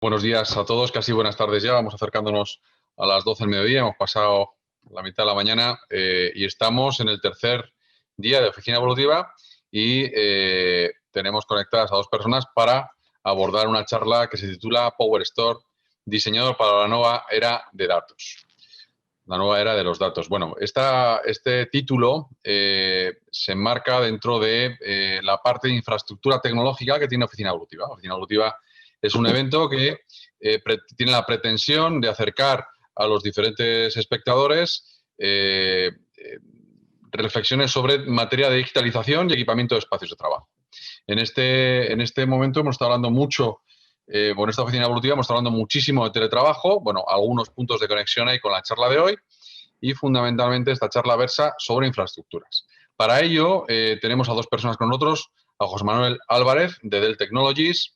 Buenos días a todos, casi buenas tardes ya. Vamos acercándonos a las 12 del mediodía. Hemos pasado la mitad de la mañana y estamos en el tercer día de Oficina Evolutiva y tenemos conectadas a dos personas para abordar una charla que se titula Power Store, diseñado para la nueva era de datos. La nueva era de los datos. Bueno, este título se enmarca dentro de la parte de infraestructura tecnológica que tiene Oficina Evolutiva. Oficina Evolutiva es un evento que tiene la pretensión de acercar a los diferentes espectadores reflexiones sobre materia de digitalización y equipamiento de espacios de trabajo. En este momento hemos estado hablando mucho, con esta Oficina Evolutiva hemos estado hablando muchísimo de teletrabajo, bueno, algunos puntos de conexión hay con la charla de hoy y fundamentalmente esta charla versa sobre infraestructuras. Para ello tenemos a dos personas con nosotros, a José Manuel Álvarez de Dell Technologies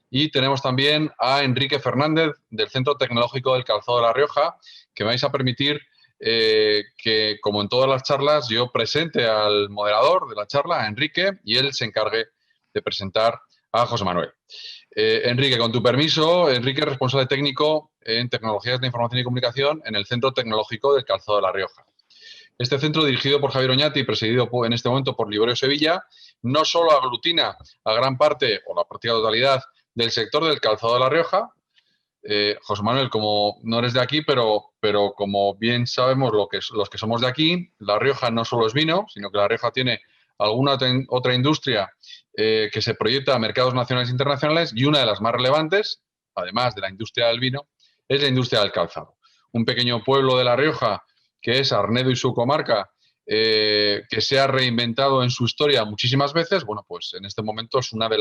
y tenemos también a Enrique Fernández del Centro Tecnológico del Calzado de La Rioja, que me vais a permitir que, como en todas las charlas, yo presente al moderador de la charla, a Enrique, y él se encargue de presentar a José Manuel. Enrique, con tu permiso, Enrique es responsable técnico en Tecnologías de Información y Comunicación en el Centro Tecnológico del Calzado de La Rioja. Este centro, dirigido por Javier Oñati y presidido en este momento por Liborio Sevilla, no solo aglutina a gran parte, o la práctica totalidad, del sector del calzado de La Rioja. José Manuel, como no eres de aquí, pero como bien sabemos los que somos de aquí, La Rioja no solo es vino, sino que La Rioja tiene alguna otra industria que se proyecta a mercados nacionales e internacionales, y una de las más relevantes, además de la industria del vino, es la industria del calzado. Un pequeño pueblo de La Rioja, que es Arnedo y su comarca, que se ha reinventado en su historia muchísimas veces, bueno, pues en este momento es una de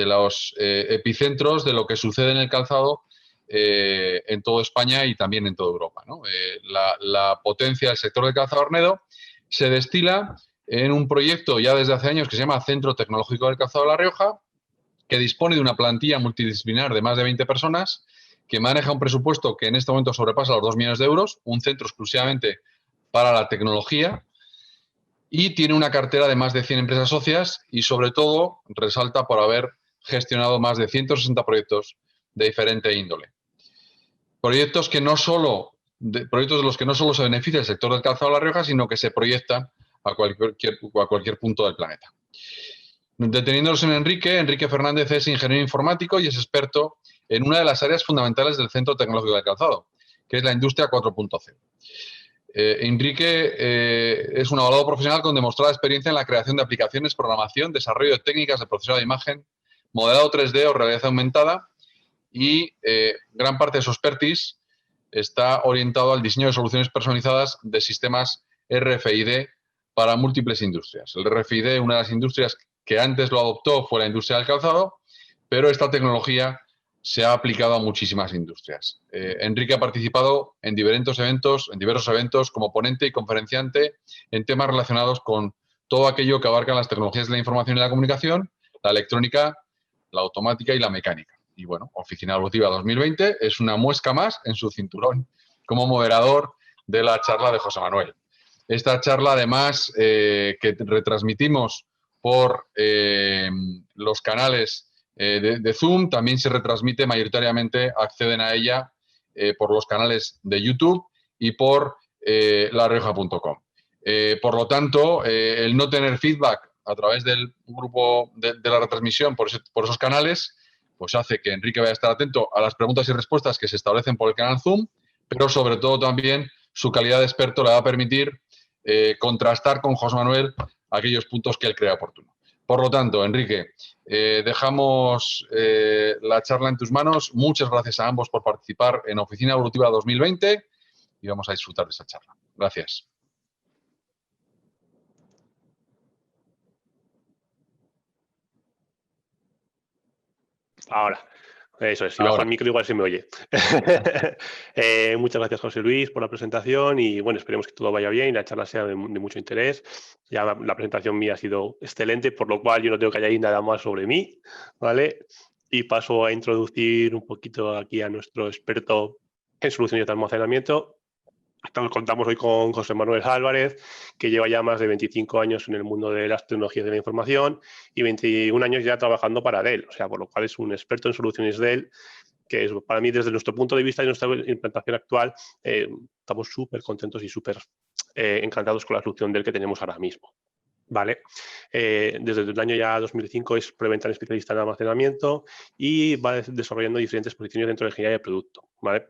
los epicentros de lo que sucede en el calzado en toda España y también en toda Europa, ¿no? La potencia del sector del calzado Arnedo se destila en un proyecto ya desde hace años que se llama Centro Tecnológico del Calzado de La Rioja, que dispone de una plantilla multidisciplinar de más de 20 personas, que maneja un presupuesto que en este momento sobrepasa los 2 millones de euros, un centro exclusivamente para la tecnología, y tiene una cartera de más de 100 empresas socias y, sobre todo, resalta por haber gestionado más de 160 proyectos de diferente índole. Proyectos de los que no solo se beneficia el sector del calzado de La Rioja, sino que se proyectan a cualquier punto del planeta. Deteniéndonos en Enrique Fernández es ingeniero informático y es experto en una de las áreas fundamentales del Centro Tecnológico del Calzado, que es la industria 4.0. Enrique es un abogado profesional con demostrada experiencia en la creación de aplicaciones, programación, desarrollo de técnicas de procesado de imagen, modelado 3D o realidad aumentada, y gran parte de su expertise está orientado al diseño de soluciones personalizadas de sistemas RFID para múltiples industrias. El RFID, una de las industrias que antes lo adoptó, fue la industria del calzado, pero esta tecnología se ha aplicado a muchísimas industrias. Enrique ha participado en diversos eventos como ponente y conferenciante en temas relacionados con todo aquello que abarcan las tecnologías de la información y la comunicación, la electrónica, la automática y la mecánica. Y bueno, Oficina Evolutiva 2020 es una muesca más en su cinturón como moderador de la charla de José Manuel. Esta charla, además, que retransmitimos por los canales de Zoom, también se retransmite mayoritariamente, acceden a ella por los canales de YouTube y por larioja.com. Por lo tanto, el no tener feedback a través del grupo de la retransmisión por esos canales, pues hace que Enrique vaya a estar atento a las preguntas y respuestas que se establecen por el canal Zoom, pero sobre todo también su calidad de experto le va a permitir contrastar con José Manuel aquellos puntos que él crea oportuno. Por lo tanto, Enrique, dejamos la charla en tus manos. Muchas gracias a ambos por participar en Oficina Evolutiva 2020 y vamos a disfrutar de esa charla. Gracias. Ahora, eso es, si bajo el micro igual se me oye. Muchas gracias, José Luis, por la presentación y bueno, esperemos que todo vaya bien y la charla sea de mucho interés. Ya la presentación mía ha sido excelente, por lo cual yo no tengo que añadir nada más sobre mí, ¿vale? Y paso a introducir un poquito aquí a nuestro experto en soluciones de almacenamiento. Contamos hoy con José Manuel Álvarez, que lleva ya más de 25 años en el mundo de las tecnologías de la información y 21 años ya trabajando para Dell, o sea, por lo cual es un experto en soluciones Dell que es, para mí, desde nuestro punto de vista y nuestra implantación actual, estamos súper contentos y súper encantados con la solución del que tenemos ahora mismo. ¿Vale? Desde el año ya 2005 es preventa especialista en almacenamiento y va desarrollando diferentes posiciones dentro de ingeniería de producto. ¿Vale?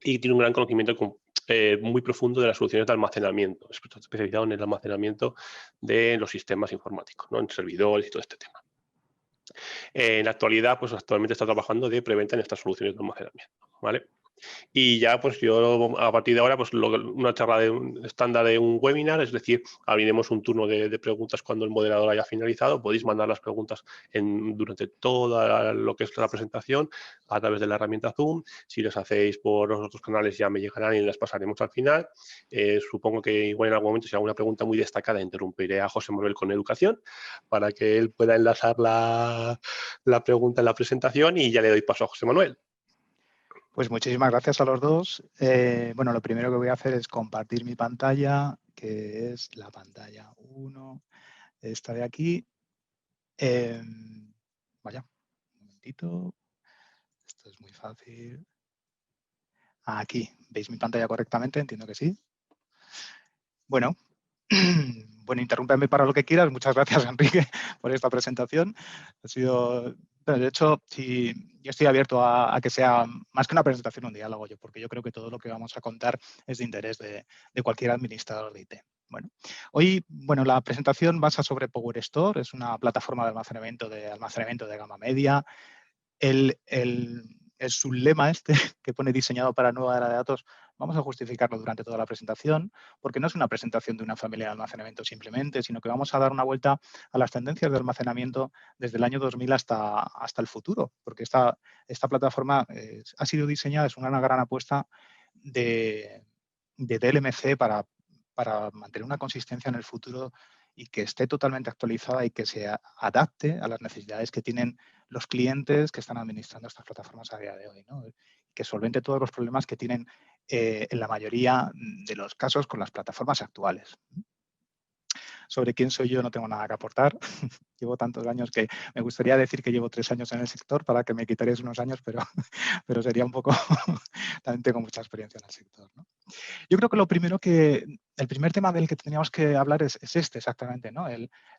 Y tiene un gran conocimiento muy profundo de las soluciones de almacenamiento, especializado en el almacenamiento de los sistemas informáticos, ¿no? En servidores y todo este tema. En la actualidad, pues actualmente está trabajando de preventa en estas soluciones de almacenamiento. ¿Vale? Y ya, pues yo a partir de ahora, pues una charla estándar de un webinar, es decir, abriremos un turno de preguntas cuando el moderador haya finalizado. Podéis mandar las preguntas durante toda lo que es la presentación a través de la herramienta Zoom. Si las hacéis por los otros canales ya me llegarán y las pasaremos al final. Supongo que igual en algún momento, si hay alguna pregunta muy destacada, interrumpiré a José Manuel con educación para que él pueda enlazar la pregunta en la presentación y ya le doy paso a José Manuel. Pues muchísimas gracias a los dos. Bueno, lo primero que voy a hacer es compartir mi pantalla, que es la pantalla 1, esta de aquí. Vaya, un momentito. Esto es muy fácil. Aquí, ¿veis mi pantalla correctamente? Entiendo que sí. Bueno, bueno, interrúmpeme para lo que quieras. Muchas gracias, Enrique, por esta presentación. Ha sido, de hecho, sí, yo estoy abierto a que sea más que una presentación, un diálogo, porque yo creo que todo lo que vamos a contar es de interés de cualquier administrador de IT. Bueno, hoy, bueno, la presentación basa sobre PowerStore, es una plataforma de almacenamiento de gama media. El sublema este que pone diseñado para nueva era de datos, vamos a justificarlo durante toda la presentación, porque no es una presentación de una familia de almacenamiento simplemente, sino que vamos a dar una vuelta a las tendencias de almacenamiento desde el año 2000 hasta el futuro, porque esta plataforma ha sido diseñada, es una gran apuesta de DLMC para mantener una consistencia en el futuro y que esté totalmente actualizada y que se adapte a las necesidades que tienen los clientes que están administrando estas plataformas a día de hoy, ¿no? Que solvente todos los problemas que tienen en la mayoría de los casos con las plataformas actuales. Sobre quién soy yo no tengo nada que aportar. Llevo tantos años que me gustaría decir que llevo 3 años en el sector para que me quitaréis unos años, pero sería un poco... También tengo mucha experiencia en el sector, ¿no? Yo creo que el primer tema del que tendríamos que hablar es este exactamente, ¿no?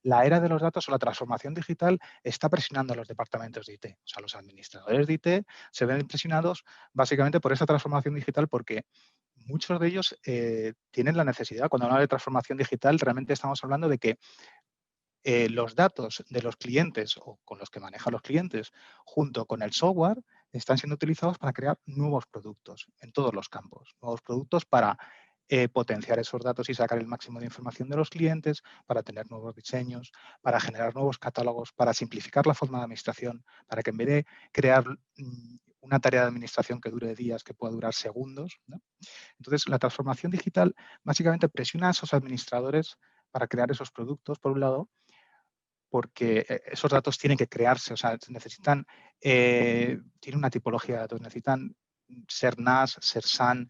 La era de los datos o la transformación digital está presionando a los departamentos de IT. O sea, los administradores de IT se ven presionados básicamente por esa transformación digital porque muchos de ellos tienen la necesidad. Cuando hablamos de transformación digital, realmente estamos hablando de que los datos de los clientes o con los que manejan los clientes junto con el software están siendo utilizados para crear nuevos productos en todos los campos. Nuevos productos para potenciar esos datos y sacar el máximo de información de los clientes, para tener nuevos diseños, para generar nuevos catálogos, para simplificar la forma de administración, para que en vez de crear una tarea de administración que dure días, que pueda durar segundos, ¿no? Entonces, la transformación digital básicamente presiona a esos administradores para crear esos productos, por un lado, porque esos datos tienen que crearse, o sea, necesitan, tienen una tipología de datos, necesitan ser NAS, ser SAN,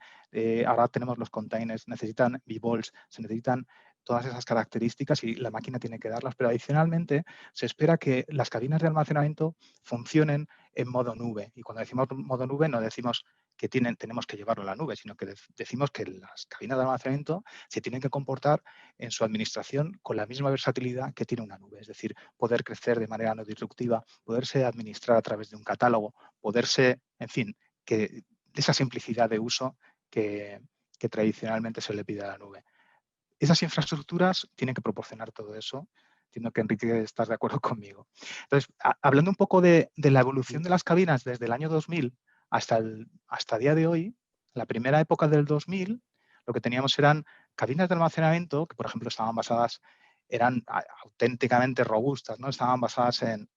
ahora tenemos los containers, necesitan vVols, se necesitan todas esas características y la máquina tiene que darlas, pero adicionalmente se espera que las cadenas de almacenamiento funcionen en modo nube. Y cuando decimos modo nube no decimos que tenemos que llevarlo a la nube, sino que decimos que las cadenas de almacenamiento se tienen que comportar en su administración con la misma versatilidad que tiene una nube, es decir, poder crecer de manera no disruptiva, poderse administrar a través de un catálogo, poderse, en fin, que esa simplicidad de uso que tradicionalmente se le pide a la nube. Esas infraestructuras tienen que proporcionar todo eso. Entiendo que, Enrique, estás de acuerdo conmigo. Entonces, hablando un poco de la evolución de las cabinas desde el año 2000 hasta el día de hoy, la primera época del 2000, lo que teníamos eran cabinas de almacenamiento que, por ejemplo, eran auténticamente robustas, ¿no? Estaban basadas en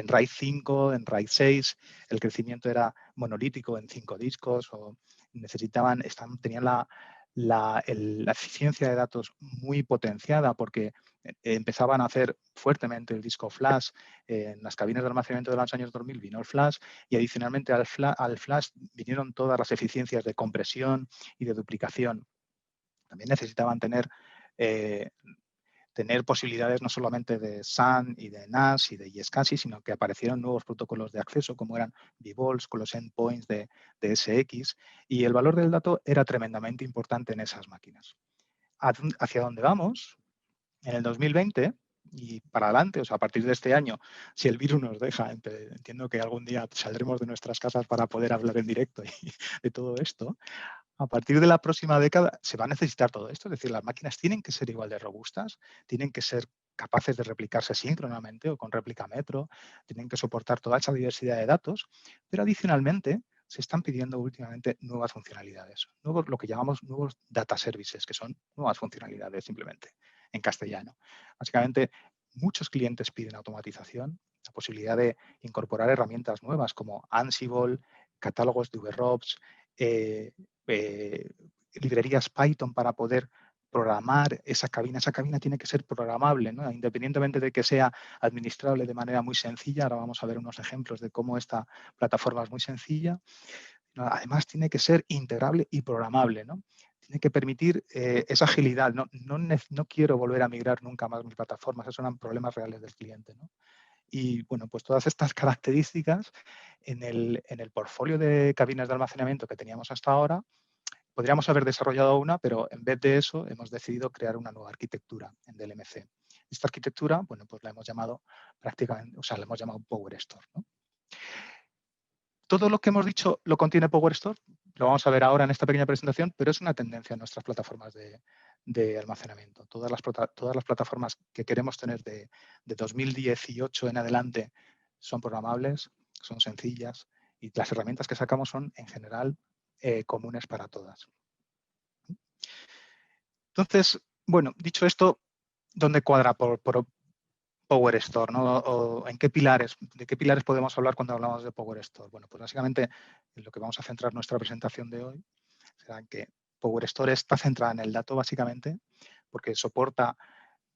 RAID 5, en RAID 6, el crecimiento era monolítico en 5 discos, o tenían la eficiencia de datos muy potenciada porque empezaban a hacer fuertemente el disco flash. En las cabinas de almacenamiento de los años 2000 vino el flash y adicionalmente al flash vinieron todas las eficiencias de compresión y de duplicación. También necesitaban tener tener posibilidades no solamente de SAN y de NAS y de iSCSI, sino que aparecieron nuevos protocolos de acceso como eran vVols con los endpoints de SX, y el valor del dato era tremendamente importante en esas máquinas. ¿Hacia dónde vamos? En el 2020 y para adelante, o sea, a partir de este año, si el virus nos deja, entiendo que algún día saldremos de nuestras casas para poder hablar en directo y de todo esto, a partir de la próxima década se va a necesitar todo esto, es decir, las máquinas tienen que ser igual de robustas, tienen que ser capaces de replicarse síncronamente o con réplica metro, tienen que soportar toda esa diversidad de datos, pero adicionalmente se están pidiendo últimamente nuevas funcionalidades, lo que llamamos nuevos data services, que son nuevas funcionalidades simplemente en castellano. Básicamente, muchos clientes piden automatización, la posibilidad de incorporar herramientas nuevas como Ansible, catálogos de VROPS, librerías Python para poder programar esa cabina. Esa cabina tiene que ser programable, ¿no? Independientemente de que sea administrable de manera muy sencilla. Ahora vamos a ver unos ejemplos de cómo esta plataforma es muy sencilla. Además, tiene que ser integrable y programable, ¿no? Tiene que permitir esa agilidad. No quiero volver a migrar nunca más mis plataformas. Esos eran problemas reales del cliente, ¿no? Y bueno, pues todas estas características en el portfolio de cabinas de almacenamiento que teníamos hasta ahora, podríamos haber desarrollado una, pero en vez de eso hemos decidido crear una nueva arquitectura en DLMC. Esta arquitectura, bueno, pues la hemos llamado prácticamente, o sea, la hemos llamado PowerStore, ¿no? Todo lo que hemos dicho lo contiene PowerStore, lo vamos a ver ahora en esta pequeña presentación, pero es una tendencia en nuestras plataformas de almacenamiento. Todas las plataformas que queremos tener de 2018 en adelante son programables, son sencillas y las herramientas que sacamos son en general comunes para todas. Entonces, bueno, dicho esto, ¿dónde cuadra por PowerStore, ¿no? ¿O de qué pilares podemos hablar cuando hablamos de PowerStore? Bueno, pues básicamente en lo que vamos a centrar nuestra presentación de hoy será en que PowerStore está centrada en el dato básicamente porque soporta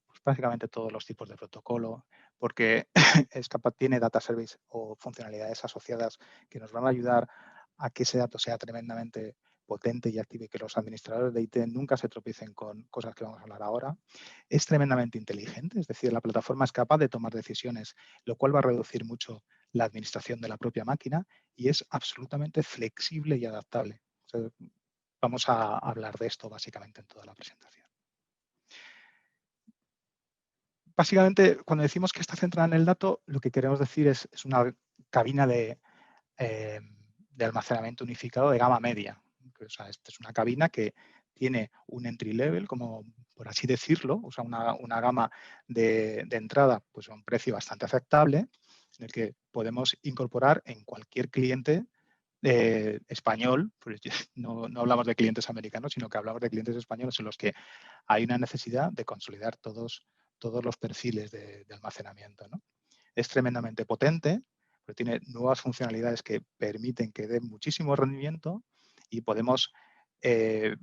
pues, básicamente todos los tipos de protocolo, porque tiene data service o funcionalidades asociadas que nos van a ayudar a que ese dato sea tremendamente potente y activo y que los administradores de IT nunca se tropiecen con cosas que vamos a hablar ahora. Es tremendamente inteligente, es decir, la plataforma es capaz de tomar decisiones, lo cual va a reducir mucho la administración de la propia máquina y es absolutamente flexible y adaptable. O sea, vamos a hablar de esto básicamente en toda la presentación. Básicamente, cuando decimos que está centrada en el dato, lo que queremos decir es una cabina de almacenamiento unificado de gama media. O sea, esta es una cabina que tiene un entry level, como por así decirlo, o sea, una gama de entrada pues, a un precio bastante aceptable, en el que podemos incorporar en cualquier cliente español, pues no hablamos de clientes americanos, sino que hablamos de clientes españoles en los que hay una necesidad de consolidar todos los perfiles de almacenamiento, ¿no? Es tremendamente potente, pero tiene nuevas funcionalidades que permiten que dé muchísimo rendimiento y podemos, en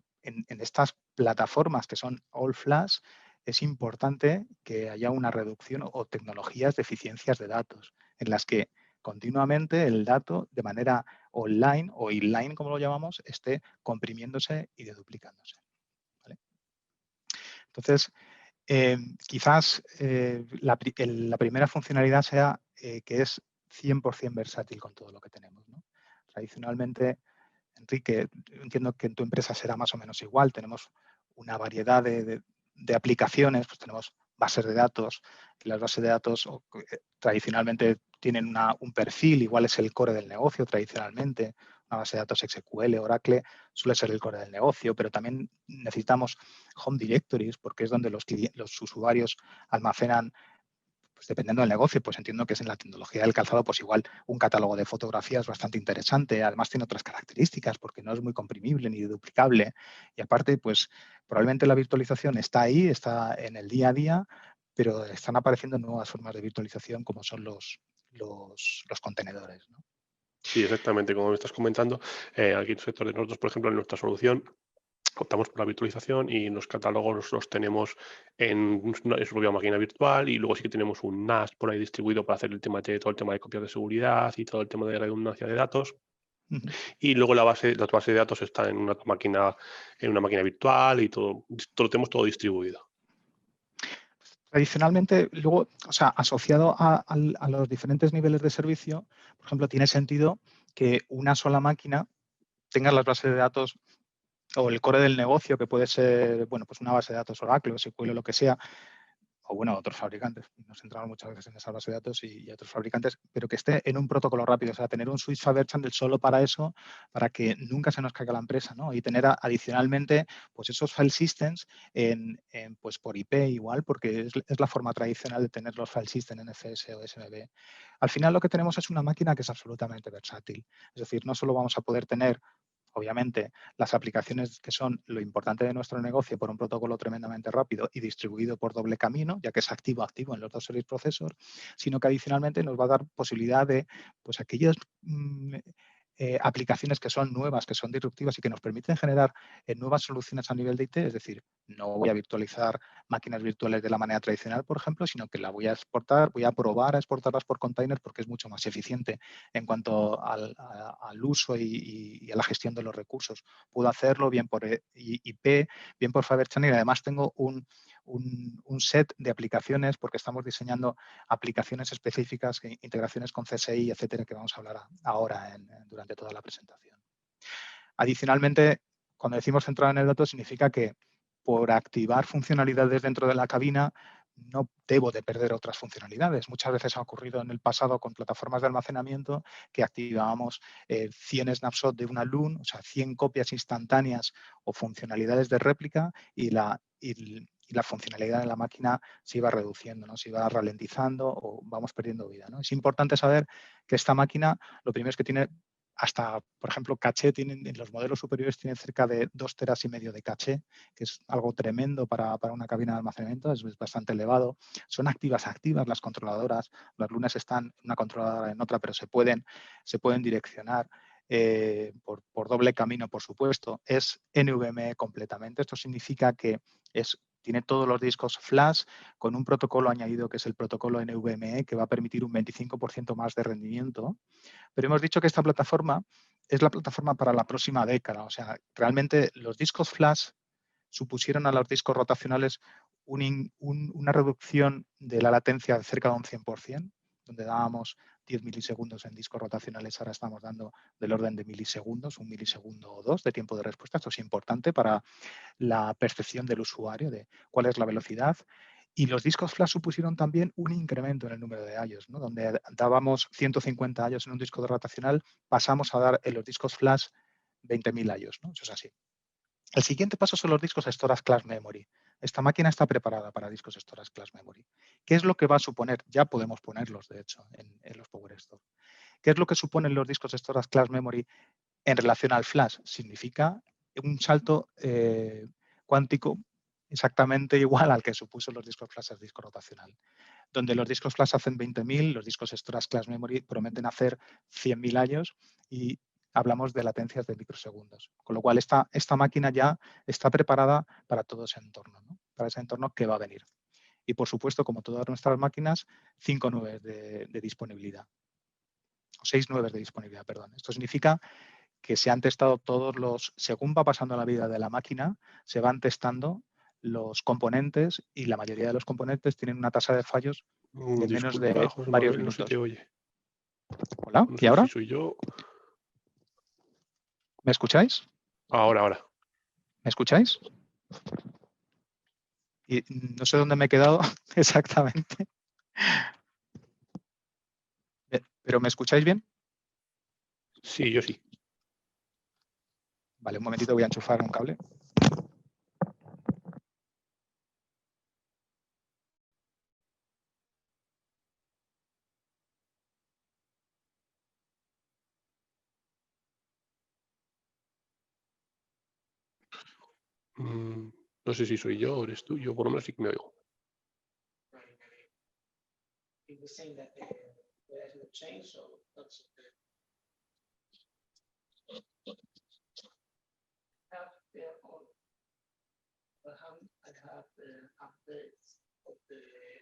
estas plataformas que son all flash, es importante que haya una reducción o tecnologías de eficiencias de datos, en las que continuamente el dato de manera online o inline, como lo llamamos, esté comprimiéndose y deduplicándose. ¿Vale? Entonces, quizás la primera funcionalidad sea que es 100% versátil con todo lo que tenemos, ¿no? Tradicionalmente, Enrique, entiendo que en tu empresa será más o menos igual. Tenemos una variedad de aplicaciones, pues tenemos bases de datos, que las bases de datos tradicionalmente tienen un perfil, igual es el core del negocio tradicionalmente, una base de datos SQL, Oracle, suele ser el core del negocio, pero también necesitamos home directories porque es donde los usuarios almacenan, pues dependiendo del negocio, pues entiendo que es en la tecnología del calzado, pues igual un catálogo de fotografías bastante interesante, además tiene otras características porque no es muy comprimible ni duplicable y aparte, pues probablemente la virtualización está ahí, está en el día a día, pero están apareciendo nuevas formas de virtualización como son los contenedores, ¿no? Sí, exactamente, como me estás comentando, aquí en el sector de nosotros, por ejemplo, en nuestra solución, optamos por la virtualización y los catálogos los tenemos en su propia máquina virtual y luego sí que tenemos un NAS por ahí distribuido para hacer todo el tema de copias de seguridad y todo el tema de redundancia de datos. Y luego las bases de datos están en una máquina virtual y todo lo tenemos todo distribuido. Tradicionalmente, luego, o sea, asociado a los diferentes niveles de servicio, por ejemplo, tiene sentido que una sola máquina tenga las bases de datos o el core del negocio, que puede ser, bueno, pues una base de datos Oracle, SQL o lo que sea, o bueno, otros fabricantes. Nos centramos muchas veces en esa base de datos y otros fabricantes, pero que esté en un protocolo rápido, o sea, tener un switch Faber Channel solo para eso, para que nunca se nos caiga la empresa, ¿no? Y tener adicionalmente, pues esos file systems pues por IP igual, porque es la forma tradicional de tener los file systems NFS o SMB. Al final lo que tenemos es una máquina que es absolutamente versátil. Es decir, no solo vamos a poder tener obviamente, las aplicaciones que son lo importante de nuestro negocio por un protocolo tremendamente rápido y distribuido por doble camino, ya que es activo-activo en los dos service processors, sino que adicionalmente nos va a dar posibilidad de pues, aquellas aplicaciones que son nuevas, que son disruptivas y que nos permiten generar nuevas soluciones a nivel de IT, es decir, no voy a virtualizar máquinas virtuales de la manera tradicional, por ejemplo, sino que la voy a exportar, voy a probar a exportarlas por containers porque es mucho más eficiente en cuanto al uso y a la gestión de los recursos. Puedo hacerlo bien por IP, bien por Faber Channel y además tengo un set de aplicaciones porque estamos diseñando aplicaciones específicas, integraciones con CSI, etcétera, que vamos a hablar ahora durante toda la presentación. Adicionalmente, cuando decimos centrado en el dato, significa que por activar funcionalidades dentro de la cabina no debo de perder otras funcionalidades. Muchas veces ha ocurrido en el pasado con plataformas de almacenamiento que activábamos 100 snapshots de una LUN, o sea, 100 copias instantáneas o funcionalidades de réplica y la funcionalidad de la máquina se iba reduciendo, ¿no? Se iba ralentizando o vamos perdiendo vida, ¿no? Es importante saber que esta máquina, lo primero es que tiene hasta, por ejemplo, caché, en los modelos superiores tienen cerca de 2,5 teras de caché, que es algo tremendo para una cabina de almacenamiento, es bastante elevado. Son activas las controladoras, las lunas están en una controladora en otra, pero se pueden direccionar por doble camino, por supuesto. Es NVMe completamente, esto significa que tiene todos los discos flash con un protocolo añadido que es el protocolo NVMe, que va a permitir un 25% más de rendimiento. Pero hemos dicho que esta plataforma es la plataforma para la próxima década. O sea, realmente los discos flash supusieron a los discos rotacionales una reducción de la latencia de cerca de un 100%, donde dábamos 10 milisegundos en discos rotacionales, ahora estamos dando del orden de milisegundos, 1 milisegundo o 2 de tiempo de respuesta. Esto es importante para la percepción del usuario de cuál es la velocidad. Y los discos flash supusieron también un incremento en el número de IOs, ¿no? Donde dábamos 150 IOs en un disco rotacional, pasamos a dar en los discos flash 20.000 IOs, ¿no? Eso es así. El siguiente paso son los discos Storage Class Memory. Esta máquina está preparada para discos Storage Class Memory. ¿Qué es lo que va a suponer? Ya podemos ponerlos, de hecho, en los PowerStore. ¿Qué es lo que suponen los discos Storage Class Memory en relación al flash? Significa un salto cuántico exactamente igual al que supuso los discos flash al disco rotacional. Donde los discos flash hacen 20.000, los discos Storage Class Memory prometen hacer 100.000 años y hablamos de latencias de microsegundos. Con lo cual, esta máquina ya está preparada para todo ese entorno, ¿no? Para ese entorno que va a venir. Y, por supuesto, como todas nuestras máquinas, 5 nubes de disponibilidad. O 6 nubes de disponibilidad, perdón. Esto significa que se han testado según va pasando la vida de la máquina, se van testando los componentes y la mayoría de los componentes tienen una tasa de fallos de menos de José varios Manuel, minutos. No se te oye. Hola, No ¿y sé ahora? si soy yo. ¿Me escucháis? Ahora. ¿Me escucháis? Y no sé dónde me he quedado exactamente. ¿Pero me escucháis bien? Sí, yo sí. Vale, un momentito, voy a enchufar un cable. No sé si soy yo o eres tú. Yo por lo menos sí que me oigo.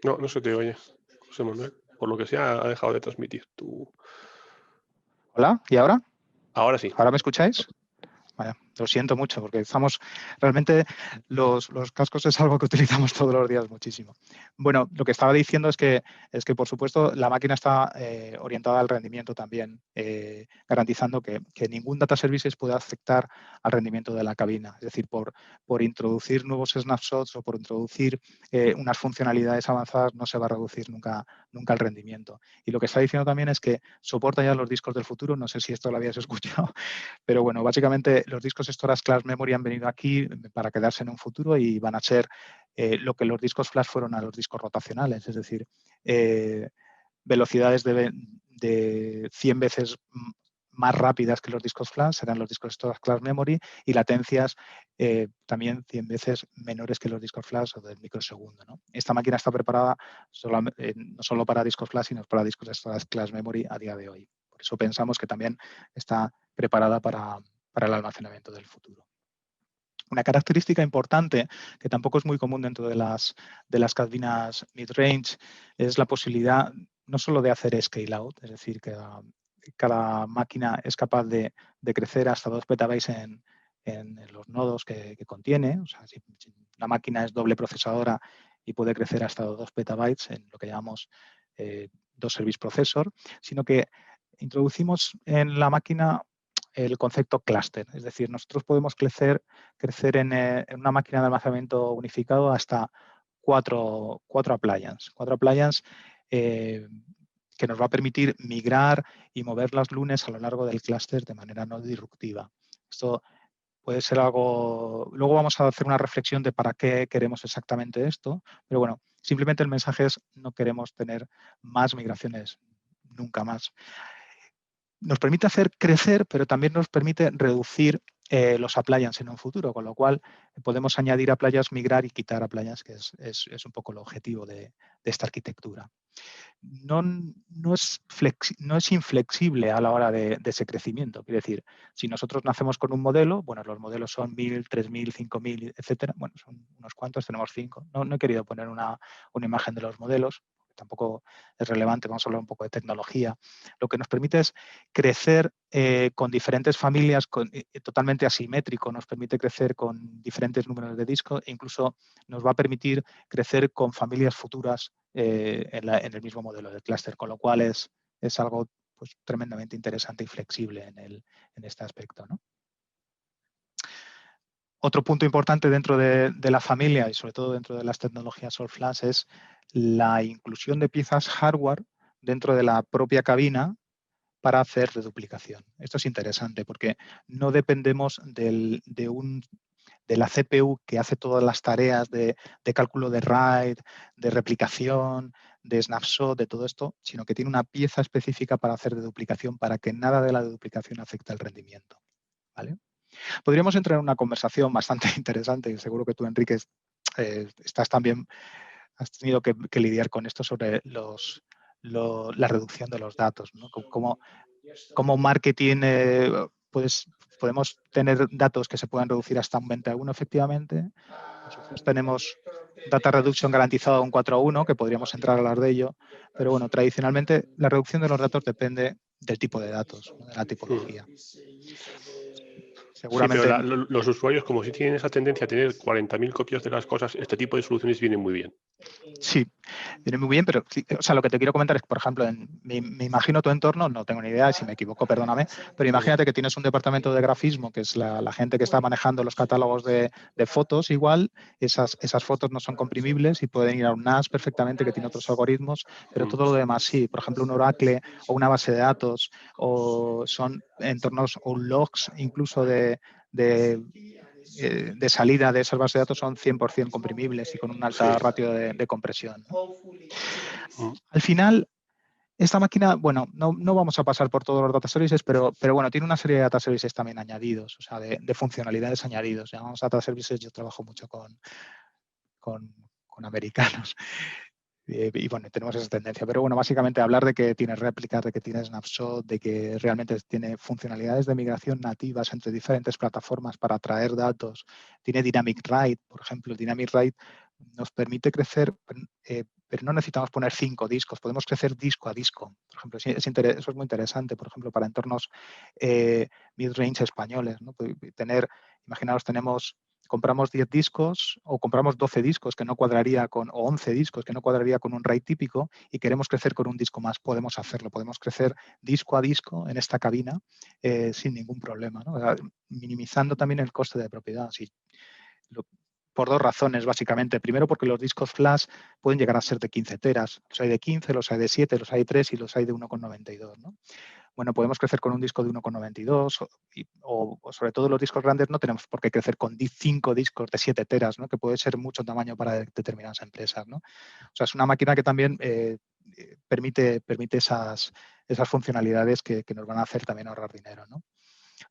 No se te oye, José Manuel. Por lo que sea, ha dejado de transmitir tu... Hola, ¿y ahora? Ahora sí. ¿Ahora me escucháis? Vale, Lo siento mucho, porque realmente los cascos es algo que utilizamos todos los días muchísimo. Bueno, lo que estaba diciendo es que por supuesto, la máquina está orientada al rendimiento también, garantizando que ningún data services pueda afectar al rendimiento de la cabina. Es decir, por introducir nuevos snapshots o por introducir unas funcionalidades avanzadas no se va a reducir nunca el rendimiento. Y lo que está diciendo también es que soporta ya los discos del futuro. No sé si esto lo habías escuchado, pero bueno, básicamente los discos storage class memory han venido aquí para quedarse en un futuro y van a ser lo que los discos flash fueron a los discos rotacionales, es decir, velocidades de 100 veces más rápidas que los discos flash serán los discos storage class memory y latencias también 100 veces menores que los discos flash o del microsegundo, ¿no? Esta máquina está preparada no solo para discos flash, sino para discos storage class memory a día de hoy. Por eso pensamos que también está preparada para el almacenamiento del futuro. Una característica importante, que tampoco es muy común dentro de las cabinas mid-range, es la posibilidad no solo de hacer scale out, es decir, que cada máquina es capaz de crecer hasta 2 petabytes en los nodos que contiene. O sea, si una máquina es doble procesadora y puede crecer hasta 2 petabytes en lo que llamamos dos service processor, sino que introducimos en la máquina el concepto clúster. Es decir, nosotros podemos crecer en una máquina de almacenamiento unificado hasta 4 appliances. 4 appliances que nos va a permitir migrar y mover los lunes a lo largo del clúster de manera no disruptiva. Esto puede ser algo... Luego vamos a hacer una reflexión de para qué queremos exactamente esto, pero bueno, simplemente el mensaje es no queremos tener más migraciones nunca más. Nos permite hacer crecer, pero también nos permite reducir los appliances en un futuro, con lo cual podemos añadir appliances, migrar y quitar appliances, que es un poco el objetivo de esta arquitectura. No es inflexible a la hora de ese crecimiento. Quiere decir, si nosotros nacemos con un modelo, bueno, los modelos son 1000, 3000, 5000, etcétera. Bueno, son unos cuantos, tenemos 5. No he querido poner una imagen de los modelos, tampoco es relevante, vamos a hablar un poco de tecnología. Lo que nos permite es crecer con diferentes familias, totalmente asimétrico, nos permite crecer con diferentes números de discos e incluso nos va a permitir crecer con familias futuras en el mismo modelo de clúster, con lo cual es algo pues, tremendamente interesante y flexible en este aspecto, ¿no? Otro punto importante dentro de la familia y sobre todo dentro de las tecnologías all flash es la inclusión de piezas hardware dentro de la propia cabina para hacer reduplicación. Esto es interesante porque no dependemos de la CPU que hace todas las tareas de cálculo de RAID, de replicación, de snapshot, de todo esto, sino que tiene una pieza específica para hacer deduplicación para que nada de la deduplicación afecte al rendimiento, ¿vale? Podríamos entrar en una conversación bastante interesante y seguro que tú, Enrique, estás también, has tenido que lidiar con esto sobre la reducción de los datos, ¿no? Cómo marketing podemos tener datos que se puedan reducir hasta un 20:1 efectivamente. Nosotros tenemos data reduction garantizado a un 4:1, que podríamos entrar a hablar de ello, pero bueno, tradicionalmente la reducción de los datos depende del tipo de datos, de la tipología. Seguramente... Sí, pero los usuarios, como si tienen esa tendencia a tener 40.000 copias de las cosas, este tipo de soluciones vienen muy bien. Sí, viene muy bien, pero o sea, lo que te quiero comentar es, por ejemplo, me imagino tu entorno, no tengo ni idea, si me equivoco, perdóname, pero imagínate que tienes un departamento de grafismo, que es la gente que está manejando los catálogos de fotos, igual, esas fotos no son comprimibles y pueden ir a un NAS perfectamente, que tiene otros algoritmos, pero todo lo demás sí. Por ejemplo, un Oracle o una base de datos, o son entornos o logs incluso de salida de esas bases de datos son 100% comprimibles y con una alta ratio de compresión, ¿no? Al final, esta máquina, bueno, no vamos a pasar por todos los data services, pero bueno, tiene una serie de data services también añadidos, o sea, de funcionalidades añadidos. Llamamos data services, yo trabajo mucho con americanos. Y bueno, tenemos esa tendencia. Pero bueno, básicamente hablar de que tiene réplicas, de que tiene snapshot, de que realmente tiene funcionalidades de migración nativas entre diferentes plataformas para traer datos. Tiene Dynamic Write, por ejemplo. Dynamic Write nos permite crecer, pero no necesitamos poner 5 discos, podemos crecer disco a disco. Por ejemplo, eso es muy interesante, por ejemplo, para entornos mid-range españoles, ¿no? Tener Imaginaos, compramos 10 discos o compramos 12 discos que no cuadraría o 11 discos que no cuadraría con un RAID típico y queremos crecer con un disco más. Podemos hacerlo, podemos crecer disco a disco en esta cabina sin ningún problema, ¿no? Minimizando también el coste de propiedad. Por dos razones, básicamente. Primero, porque los discos flash pueden llegar a ser de 15 teras. Los hay de 15, los hay de 7, los hay de 3 y los hay de 1,92, ¿no? Bueno, podemos crecer con un disco de 1,92 o sobre todo los discos grandes no tenemos por qué crecer con 5 discos de 7 teras, ¿no? Que puede ser mucho tamaño para determinadas empresas, ¿no? O sea, es una máquina que también permite esas funcionalidades que nos van a hacer también ahorrar dinero, ¿no?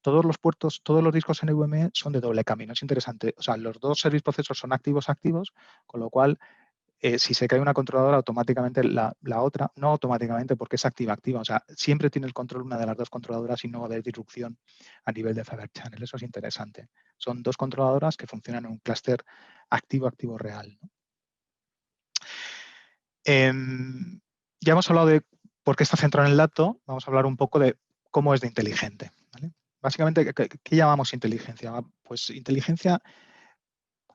Todos los discos NVMe son de doble camino. Es interesante. O sea, los dos service processors son activos, con lo cual si se cae una controladora, automáticamente la otra, no automáticamente porque es activa. O sea, siempre tiene el control una de las dos controladoras y no va a haber disrupción a nivel de Fibre Channel. Eso es interesante. Son dos controladoras que funcionan en un clúster activo real, ¿no? Ya hemos hablado de por qué está centrado en el dato. Vamos a hablar un poco de cómo es de inteligente, ¿vale? Básicamente, ¿qué llamamos inteligencia? Pues inteligencia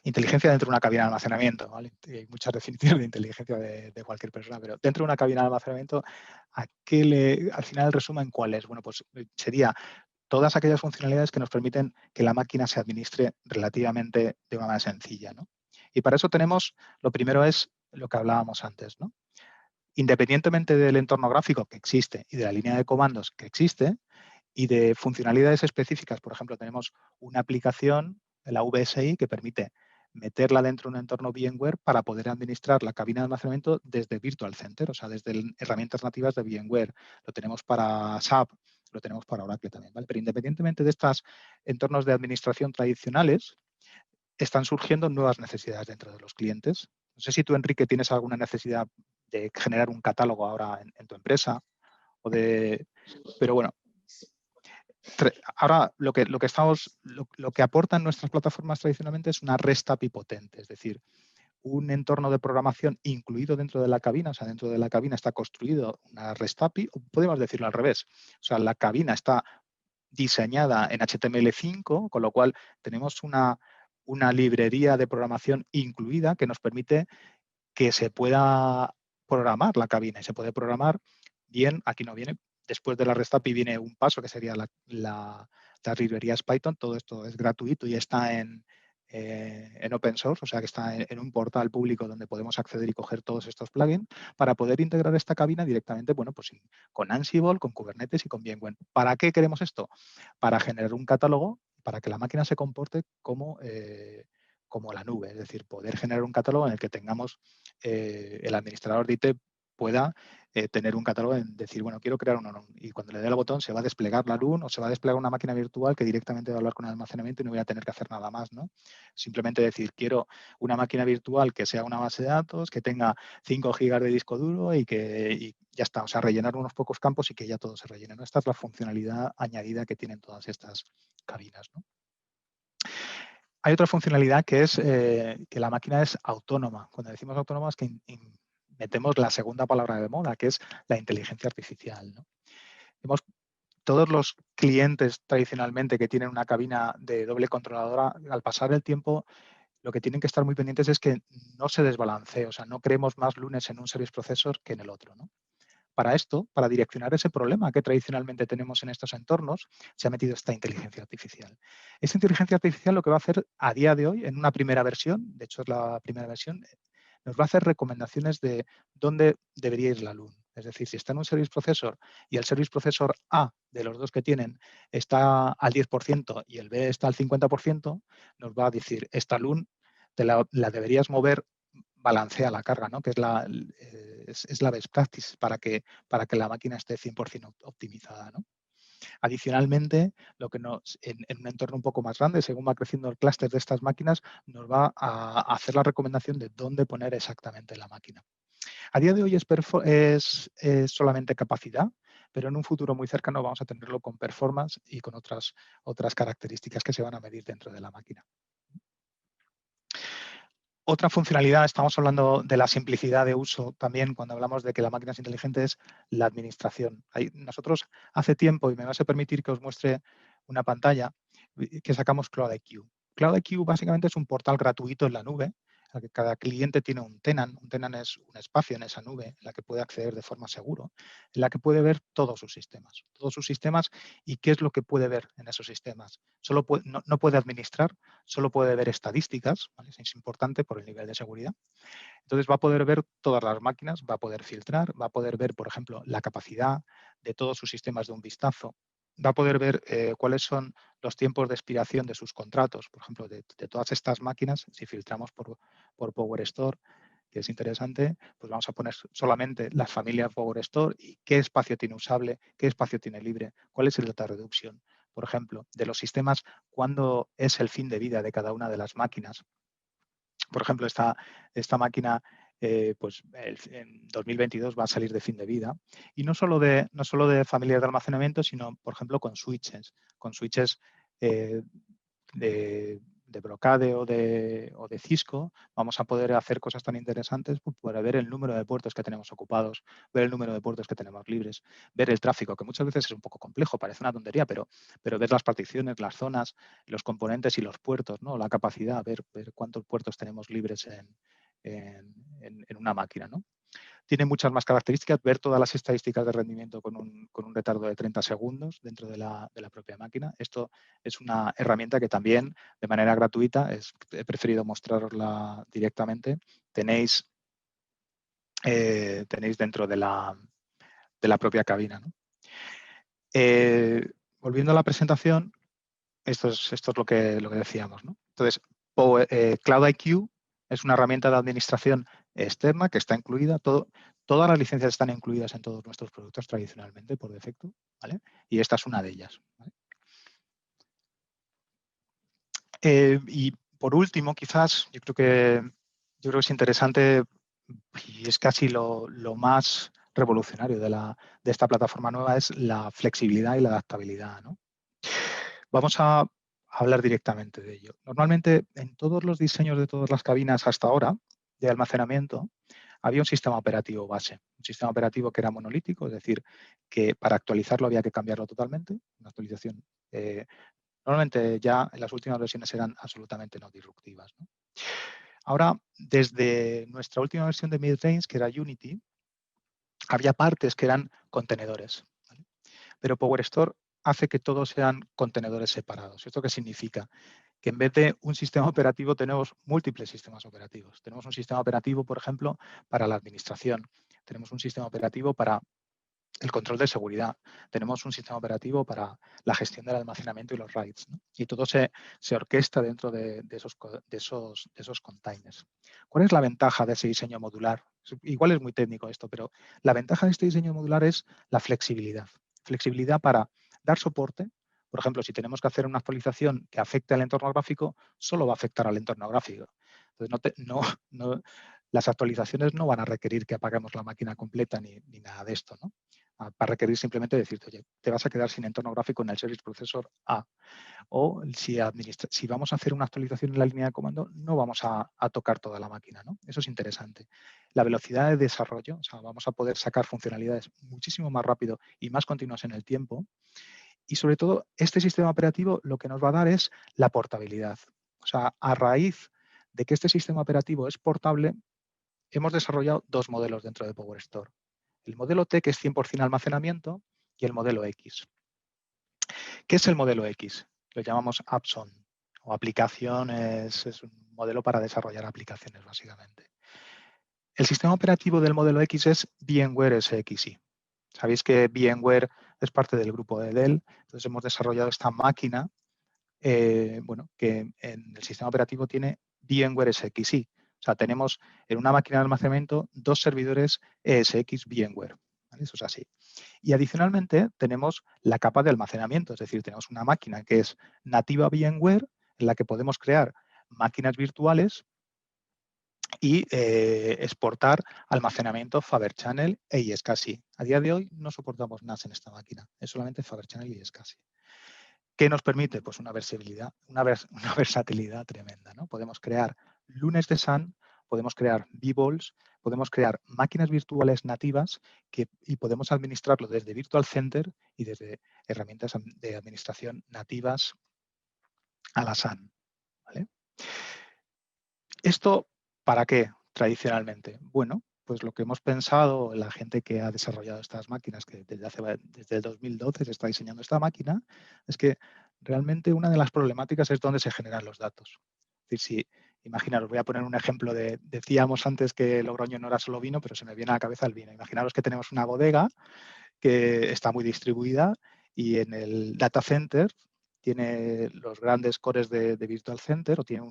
dentro de una cabina de almacenamiento, ¿vale? Hay muchas definiciones de inteligencia de cualquier persona, pero dentro de una cabina de almacenamiento, al final el resumen cuál es? Bueno, pues sería todas aquellas funcionalidades que nos permiten que la máquina se administre relativamente de una manera sencilla, ¿no? Y para eso lo primero es lo que hablábamos antes, ¿no? Independientemente del entorno gráfico que existe y de la línea de comandos que existe y de funcionalidades específicas, por ejemplo, tenemos una aplicación, la VSI, que permite meterla dentro de un entorno VMware para poder administrar la cabina de almacenamiento desde Virtual Center, o sea, desde herramientas nativas de VMware. Lo tenemos para SAP, lo tenemos para Oracle también, ¿vale? Pero independientemente de estos entornos de administración tradicionales, están surgiendo nuevas necesidades dentro de los clientes. No sé si tú, Enrique, tienes alguna necesidad de generar un catálogo ahora en tu empresa pero bueno, ahora lo que aportan nuestras plataformas tradicionalmente es una REST API potente, es decir, un entorno de programación incluido dentro de la cabina, o sea, dentro de la cabina está construido una REST API, o podemos decirlo al revés, o sea, la cabina está diseñada en HTML5, con lo cual tenemos una librería de programación incluida que nos permite que se pueda programar la cabina y se puede programar bien, aquí no viene, después de la REST API viene un paso que sería las librerías Python, todo esto es gratuito y está en open source, o sea que está en un portal público donde podemos acceder y coger todos estos plugins para poder integrar esta cabina directamente, bueno, pues con Ansible, con Kubernetes y con VMware. ¿Para qué queremos esto? Para generar un catálogo, para que la máquina se comporte como la nube, es decir, poder generar un catálogo en el que tengamos el administrador de IT pueda tener un catálogo en decir, bueno, quiero crear un LUN y cuando le dé el botón se va a desplegar la LUN o se va a desplegar una máquina virtual que directamente va a hablar con el almacenamiento y no voy a tener que hacer nada más, ¿no? Simplemente decir, quiero una máquina virtual que sea una base de datos, que tenga 5 gigas de disco duro y ya está, o sea, rellenar unos pocos campos y que ya todo se rellene, ¿no? Esta es la funcionalidad añadida que tienen todas estas cabinas, ¿no? Hay otra funcionalidad que es que la máquina es autónoma. Cuando decimos autónoma es que metemos la segunda palabra de moda, que es la inteligencia artificial, ¿no? Todos los clientes tradicionalmente que tienen una cabina de doble controladora, al pasar el tiempo, lo que tienen que estar muy pendientes es que no se desbalancee, o sea, no creemos más lunes en un service processor que en el otro, ¿no? Para esto, para direccionar ese problema que tradicionalmente tenemos en estos entornos, se ha metido esta inteligencia artificial. Esta inteligencia artificial lo que va a hacer a día de hoy, en una primera versión, de hecho es la primera versión, nos va a hacer recomendaciones de dónde debería ir la LUN. Es decir, si está en un service processor y el service processor A de los dos que tienen está al 10% y el B está al 50%, nos va a decir, esta LUN la deberías mover, balancea la carga, ¿no? Que es la best practice para que la máquina esté 100% optimizada, ¿no? Adicionalmente, en un entorno un poco más grande, según va creciendo el clúster de estas máquinas, nos va a hacer la recomendación de dónde poner exactamente la máquina. A día de hoy es solamente capacidad, pero en un futuro muy cercano vamos a tenerlo con performance y con otras características que se van a medir dentro de la máquina. Otra funcionalidad, estamos hablando de la simplicidad de uso también cuando hablamos de que la máquina es inteligente, es la administración. Nosotros hace tiempo, y me vas a permitir que os muestre una pantalla, que sacamos CloudIQ. CloudIQ básicamente es un portal gratuito en la nube, en el que cada cliente tiene un tenant. Un tenant es un espacio en esa nube en la que puede acceder de forma segura, en la que puede ver todos sus sistemas y qué es lo que puede ver en esos sistemas. No puede administrar, solo puede ver estadísticas, ¿vale? Eso es importante por el nivel de seguridad. Entonces va a poder ver todas las máquinas, va a poder filtrar, va a poder ver, por ejemplo, la capacidad de todos sus sistemas de un vistazo, va a poder ver cuáles son los tiempos de expiración de sus contratos, por ejemplo, de todas estas máquinas. Si filtramos por PowerStore, que es interesante, pues vamos a poner solamente las familias PowerStore y qué espacio tiene usable, qué espacio tiene libre, cuál es el data reduction, por ejemplo, de los sistemas, cuándo es el fin de vida de cada una de las máquinas. Por ejemplo, esta máquina pues en 2022 va a salir de fin de vida. Y no solo de familias de almacenamiento, sino, por ejemplo, con switches de Brocade o de Cisco, vamos a poder hacer cosas tan interesantes para ver el número de puertos que tenemos ocupados, ver el número de puertos que tenemos libres, ver el tráfico, que muchas veces es un poco complejo, parece una tontería, pero ver las particiones, las zonas, los componentes y los puertos, ¿no? La capacidad, ver cuántos puertos tenemos libres en una máquina, ¿no? Tiene muchas más características, ver todas las estadísticas de rendimiento con un retardo de 30 segundos dentro de la propia máquina. Esto es una herramienta que también, de manera gratuita, he preferido mostrarosla directamente. Tenéis dentro de la propia cabina, ¿no? Volviendo a la presentación, esto es lo que decíamos, ¿no? Entonces, CloudIQ es una herramienta de administración externa que está incluida. Todas las licencias están incluidas en todos nuestros productos tradicionalmente por defecto, ¿vale? Y esta es una de ellas, ¿vale? Y por último, quizás, yo creo que es interesante y es casi lo más revolucionario de esta plataforma nueva, es la flexibilidad y la adaptabilidad, ¿no? Vamos a hablar directamente de ello. Normalmente, en todos los diseños de todas las cabinas hasta ahora de almacenamiento, había un sistema operativo base, un sistema operativo que era monolítico, es decir, que para actualizarlo había que cambiarlo totalmente. Una actualización, normalmente ya en las últimas versiones eran absolutamente no disruptivas, ¿no? Ahora, desde nuestra última versión de Midrange, que era Unity, había partes que eran contenedores, ¿vale? Pero PowerStore hace que todos sean contenedores separados. ¿Esto qué significa? Que en vez de un sistema operativo tenemos múltiples sistemas operativos. Tenemos un sistema operativo, por ejemplo, para la administración. Tenemos un sistema operativo para el control de seguridad. Tenemos un sistema operativo para la gestión del almacenamiento y los RAIDs, ¿no? Y todo se orquesta dentro de esos containers. ¿Cuál es la ventaja de ese diseño modular? Igual es muy técnico esto, pero la ventaja de este diseño modular es la flexibilidad. Flexibilidad para dar soporte. Por ejemplo, si tenemos que hacer una actualización que afecte al entorno gráfico, solo va a afectar al entorno gráfico. Entonces, las actualizaciones no van a requerir que apaguemos la máquina completa ni nada de esto, ¿no? Para requerir simplemente decirte, oye, te vas a quedar sin entorno gráfico en el Service Processor A. O si vamos a hacer una actualización en la línea de comando, no vamos a tocar toda la máquina, ¿no? Eso es interesante. La velocidad de desarrollo, o sea, vamos a poder sacar funcionalidades muchísimo más rápido y más continuas en el tiempo. Y sobre todo, este sistema operativo lo que nos va a dar es la portabilidad. O sea, a raíz de que este sistema operativo es portable, hemos desarrollado dos modelos dentro de PowerStore. El modelo T, que es 100% almacenamiento, y el modelo X. ¿Qué es el modelo X? Lo llamamos Apps On, o aplicaciones, es un modelo para desarrollar aplicaciones, básicamente. El sistema operativo del modelo X es VMware SXI. Sabéis que VMware es parte del grupo de Dell, entonces hemos desarrollado esta máquina, que en el sistema operativo tiene VMware SXI. O sea, tenemos en una máquina de almacenamiento dos servidores ESX VMware. ¿Vale? Eso es así. Y adicionalmente tenemos la capa de almacenamiento, es decir, tenemos una máquina que es nativa VMware, en la que podemos crear máquinas virtuales y exportar almacenamiento Faber Channel e iSCSI. A día de hoy no soportamos NAS en esta máquina, es solamente Faber Channel y iSCSI. ¿Qué nos permite? Pues una versatilidad, una versatilidad tremenda, ¿no? Podemos crear lunes de SAN, podemos crear vVols, podemos crear máquinas virtuales nativas y podemos administrarlo desde Virtual Center y desde herramientas de administración nativas a la SAN. ¿Vale? ¿Esto para qué tradicionalmente? Bueno, pues lo que hemos pensado, la gente que ha desarrollado estas máquinas, que desde el 2012 se está diseñando esta máquina, es que realmente una de las problemáticas es dónde se generan los datos. Es decir, si, imaginaros, voy a poner un ejemplo decíamos antes que Logroño no era solo vino, pero se me viene a la cabeza el vino. Imaginaros que tenemos una bodega que está muy distribuida y en el data center tiene los grandes cores de Virtual Center o tiene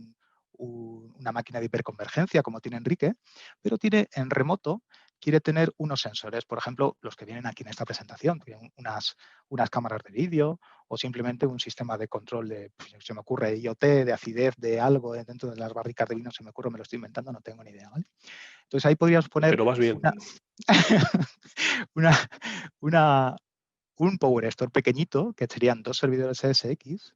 una máquina de hiperconvergencia como tiene Enrique, pero tiene en remoto, quiere tener unos sensores, por ejemplo, los que vienen aquí en esta presentación, tienen unas cámaras de vídeo o simplemente un sistema de control pues, se me ocurre, IoT, de acidez, de algo dentro de las barricas de vino, se me ocurre, me lo estoy inventando, no tengo ni idea. ¿Vale? Entonces ahí podríamos poner Pero vas bien. una, una, un Power Store pequeñito, que serían 2 servidores SX,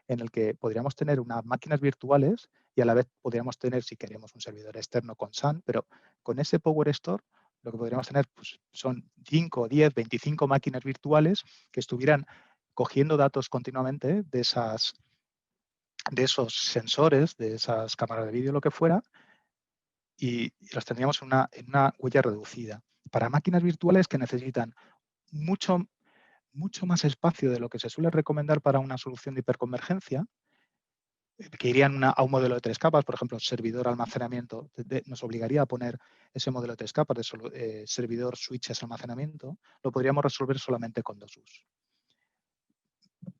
en el que podríamos tener unas máquinas virtuales y a la vez podríamos tener, si queremos, un servidor externo con SAN, pero con ese Power Store lo que podríamos tener pues, son 5, 10, 25 máquinas virtuales que estuvieran cogiendo datos continuamente de esos sensores, de esas cámaras de vídeo, lo que fuera, y los tendríamos en una huella reducida. Para máquinas virtuales que necesitan mucho más espacio de lo que se suele recomendar para una solución de hiperconvergencia, que irían a un modelo de 3 capas, por ejemplo, servidor almacenamiento, nos obligaría a poner ese modelo de 3 capas de servidor switches almacenamiento, lo podríamos resolver solamente con 2 US.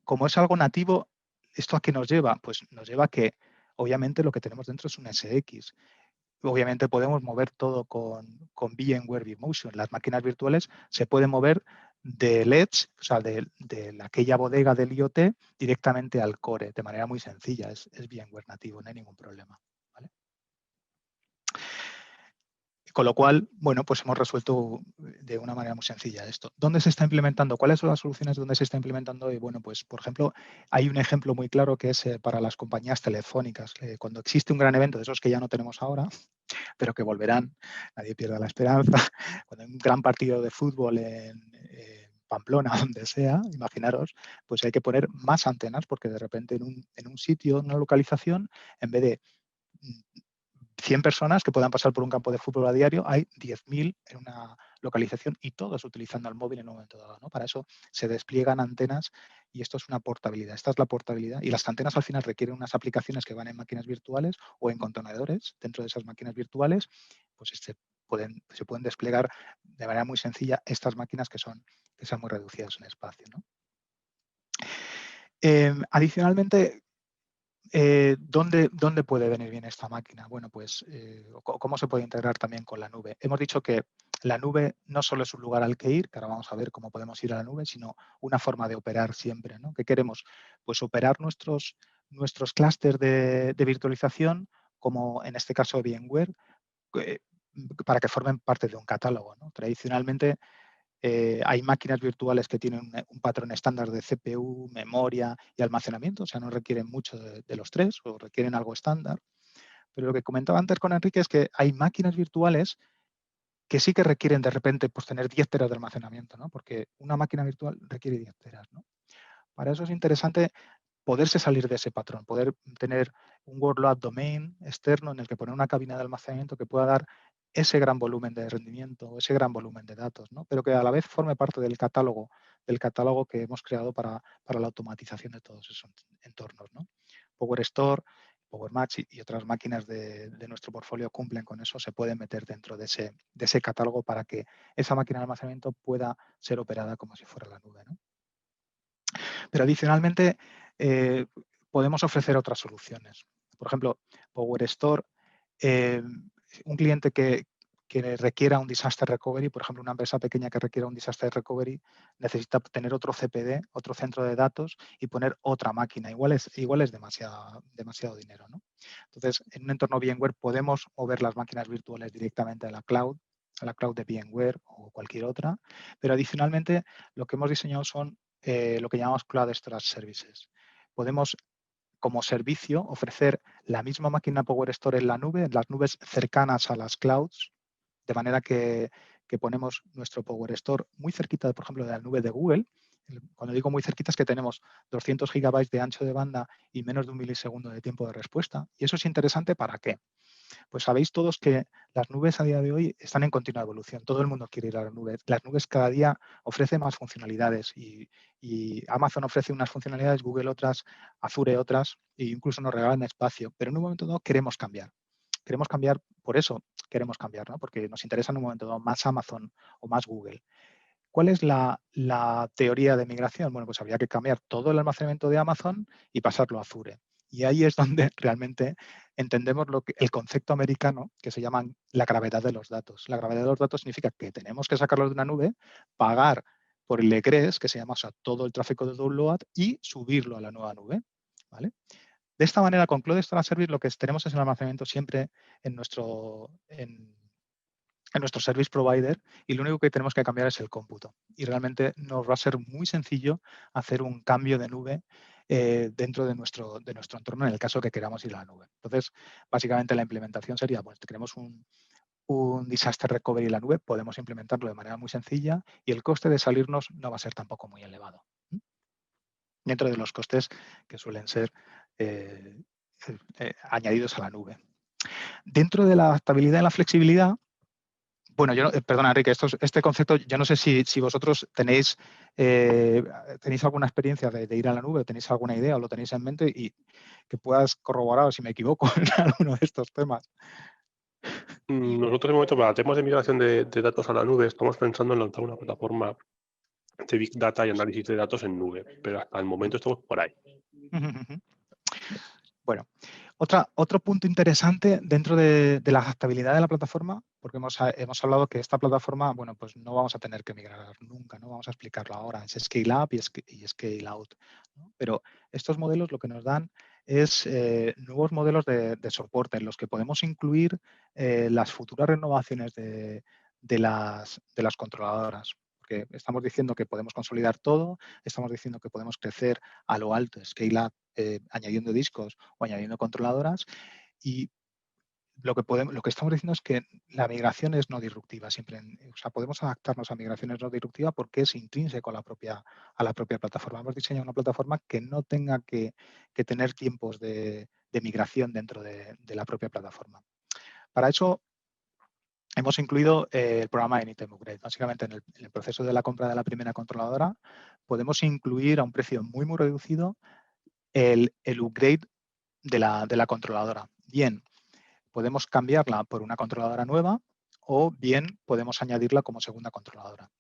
Como es algo nativo, ¿esto a qué nos lleva? Pues nos lleva a que, obviamente, lo que tenemos dentro es un SX. Obviamente podemos mover todo con VMware vMotion. Las máquinas virtuales se pueden mover del Edge, o sea, de aquella bodega del IoT directamente al core, de manera muy sencilla. Es VMware nativo, no hay ningún problema. ¿Vale? Con lo cual, bueno, pues hemos resuelto de una manera muy sencilla esto. ¿Dónde se está implementando? ¿Cuáles son las soluciones donde se está implementando? Y bueno, pues por ejemplo, hay un ejemplo muy claro que es para las compañías telefónicas. Cuando existe un gran evento de esos que ya no tenemos ahora, pero que volverán, nadie pierda la esperanza, cuando hay un gran partido de fútbol en Pamplona, donde sea, imaginaros, pues hay que poner más antenas porque de repente en un sitio, en una localización, en vez de 100 personas que puedan pasar por un campo de fútbol a diario, hay 10.000 en una localización y todos utilizando el móvil en un momento dado, ¿no? Para eso se despliegan antenas y esto es una portabilidad. Esta es la portabilidad y las antenas al final requieren unas aplicaciones que van en máquinas virtuales o en contenedores dentro de esas máquinas virtuales, pues se pueden desplegar de manera muy sencilla estas máquinas que sean muy reducidas en espacio, ¿no? Adicionalmente, ¿dónde puede venir bien esta máquina? Bueno, pues, ¿cómo se puede integrar también con la nube? Hemos dicho que la nube no solo es un lugar al que ir, que ahora vamos a ver cómo podemos ir a la nube, sino una forma de operar siempre, ¿no? ¿Qué queremos? Pues operar nuestros clústeres de virtualización, como en este caso VMware, eh, para que formen parte de un catálogo, ¿no? Tradicionalmente, hay máquinas virtuales que tienen un patrón estándar de CPU, memoria y almacenamiento, o sea, no requieren mucho de los tres o requieren algo estándar. Pero lo que comentaba antes con Enrique es que hay máquinas virtuales que sí que requieren de repente pues, tener 10 teras de almacenamiento, ¿no? Porque una máquina virtual requiere 10 teras, ¿no? Para eso es interesante poderse salir de ese patrón, poder tener un workload domain externo en el que poner una cabina de almacenamiento que pueda dar ese gran volumen de rendimiento, ese gran volumen de datos, ¿no? Pero que a la vez forme parte del catálogo que hemos creado para la automatización de todos esos entornos, ¿no? Power Store, Power Match y otras máquinas de nuestro portfolio cumplen con eso, se pueden meter dentro de ese catálogo para que esa máquina de almacenamiento pueda ser operada como si fuera la nube, ¿no? Pero adicionalmente podemos ofrecer otras soluciones. Por ejemplo, Power Store, un cliente que requiera un disaster recovery, por ejemplo, una empresa pequeña que requiera un disaster recovery, necesita tener otro CPD, otro centro de datos y poner otra máquina. Igual es demasiado dinero, ¿no? Entonces, en un entorno VMware podemos mover las máquinas virtuales directamente a la cloud de VMware o cualquier otra, pero adicionalmente lo que hemos diseñado son lo que llamamos Cloud Storage Services. Podemos, como servicio, ofrecer la misma máquina Power Store en la nube, en las nubes cercanas a las clouds, de manera que ponemos nuestro Power Store muy cerquita, por ejemplo, de la nube de Google. Cuando digo muy cerquita es que tenemos 200 gigabytes de ancho de banda y menos de 1 milisegundo de tiempo de respuesta. ¿Y eso es interesante para qué? Pues sabéis todos que las nubes a día de hoy están en continua evolución. Todo el mundo quiere ir a la nube. Las nubes cada día ofrecen más funcionalidades y Amazon ofrece unas funcionalidades, Google otras, Azure otras e incluso nos regalan espacio. Pero en un momento dado queremos cambiar. Queremos cambiar, por eso queremos cambiar, ¿no? Porque nos interesa en un momento dado más Amazon o más Google. ¿Cuál es la teoría de migración? Bueno, pues habría que cambiar todo el almacenamiento de Amazon y pasarlo a Azure. Y ahí es donde realmente entendemos el concepto americano que se llama la gravedad de los datos. La gravedad de los datos significa que tenemos que sacarlos de una nube, pagar por el egress, que se llama, o sea, todo el tráfico de download, y subirlo a la nueva nube. ¿Vale? De esta manera, con Cloud Storage Service lo que tenemos es el almacenamiento siempre en nuestro service provider y lo único que tenemos que cambiar es el cómputo. Y realmente nos va a ser muy sencillo hacer un cambio de nube dentro de nuestro entorno en el caso que queramos ir a la nube. Entonces, básicamente la implementación sería, pues tenemos un disaster recovery en la nube, podemos implementarlo de manera muy sencilla y el coste de salirnos no va a ser tampoco muy elevado. Dentro de los costes que suelen ser añadidos a la nube. Dentro de la adaptabilidad y la flexibilidad, bueno, perdona, Enrique, este concepto, yo no sé si vosotros tenéis alguna experiencia de ir a la nube, tenéis alguna idea o lo tenéis en mente y que puedas corroborar si me equivoco en alguno de estos temas. Nosotros, de momento, para temas de migración de datos a la nube, estamos pensando en lanzar una plataforma de Big Data y análisis de datos en nube, pero hasta el momento estamos por ahí. Bueno, otro punto interesante dentro de la adaptabilidad de la plataforma, porque hemos hablado que esta plataforma, bueno, pues no vamos a tener que migrar nunca, no vamos a explicarlo ahora, es Scale Up y Scale Out, ¿no? Pero estos modelos lo que nos dan es nuevos modelos de soporte en los que podemos incluir las futuras renovaciones de las controladoras. Porque estamos diciendo que podemos consolidar todo, estamos diciendo que podemos crecer a lo alto, Scale Up, añadiendo discos o añadiendo controladoras y lo que estamos diciendo es que la migración es no disruptiva. Siempre, o sea, podemos adaptarnos a migraciones no disruptivas porque es intrínseco a la propia plataforma. Hemos diseñado una plataforma que no tenga que tener tiempos de migración dentro de la propia plataforma. Para eso hemos incluido el programa Anytime Upgrade. Básicamente, en el proceso de la compra de la primera controladora, podemos incluir a un precio muy, muy reducido el upgrade de la controladora. Bien, podemos cambiarla por una controladora nueva o bien podemos añadirla como segunda controladora.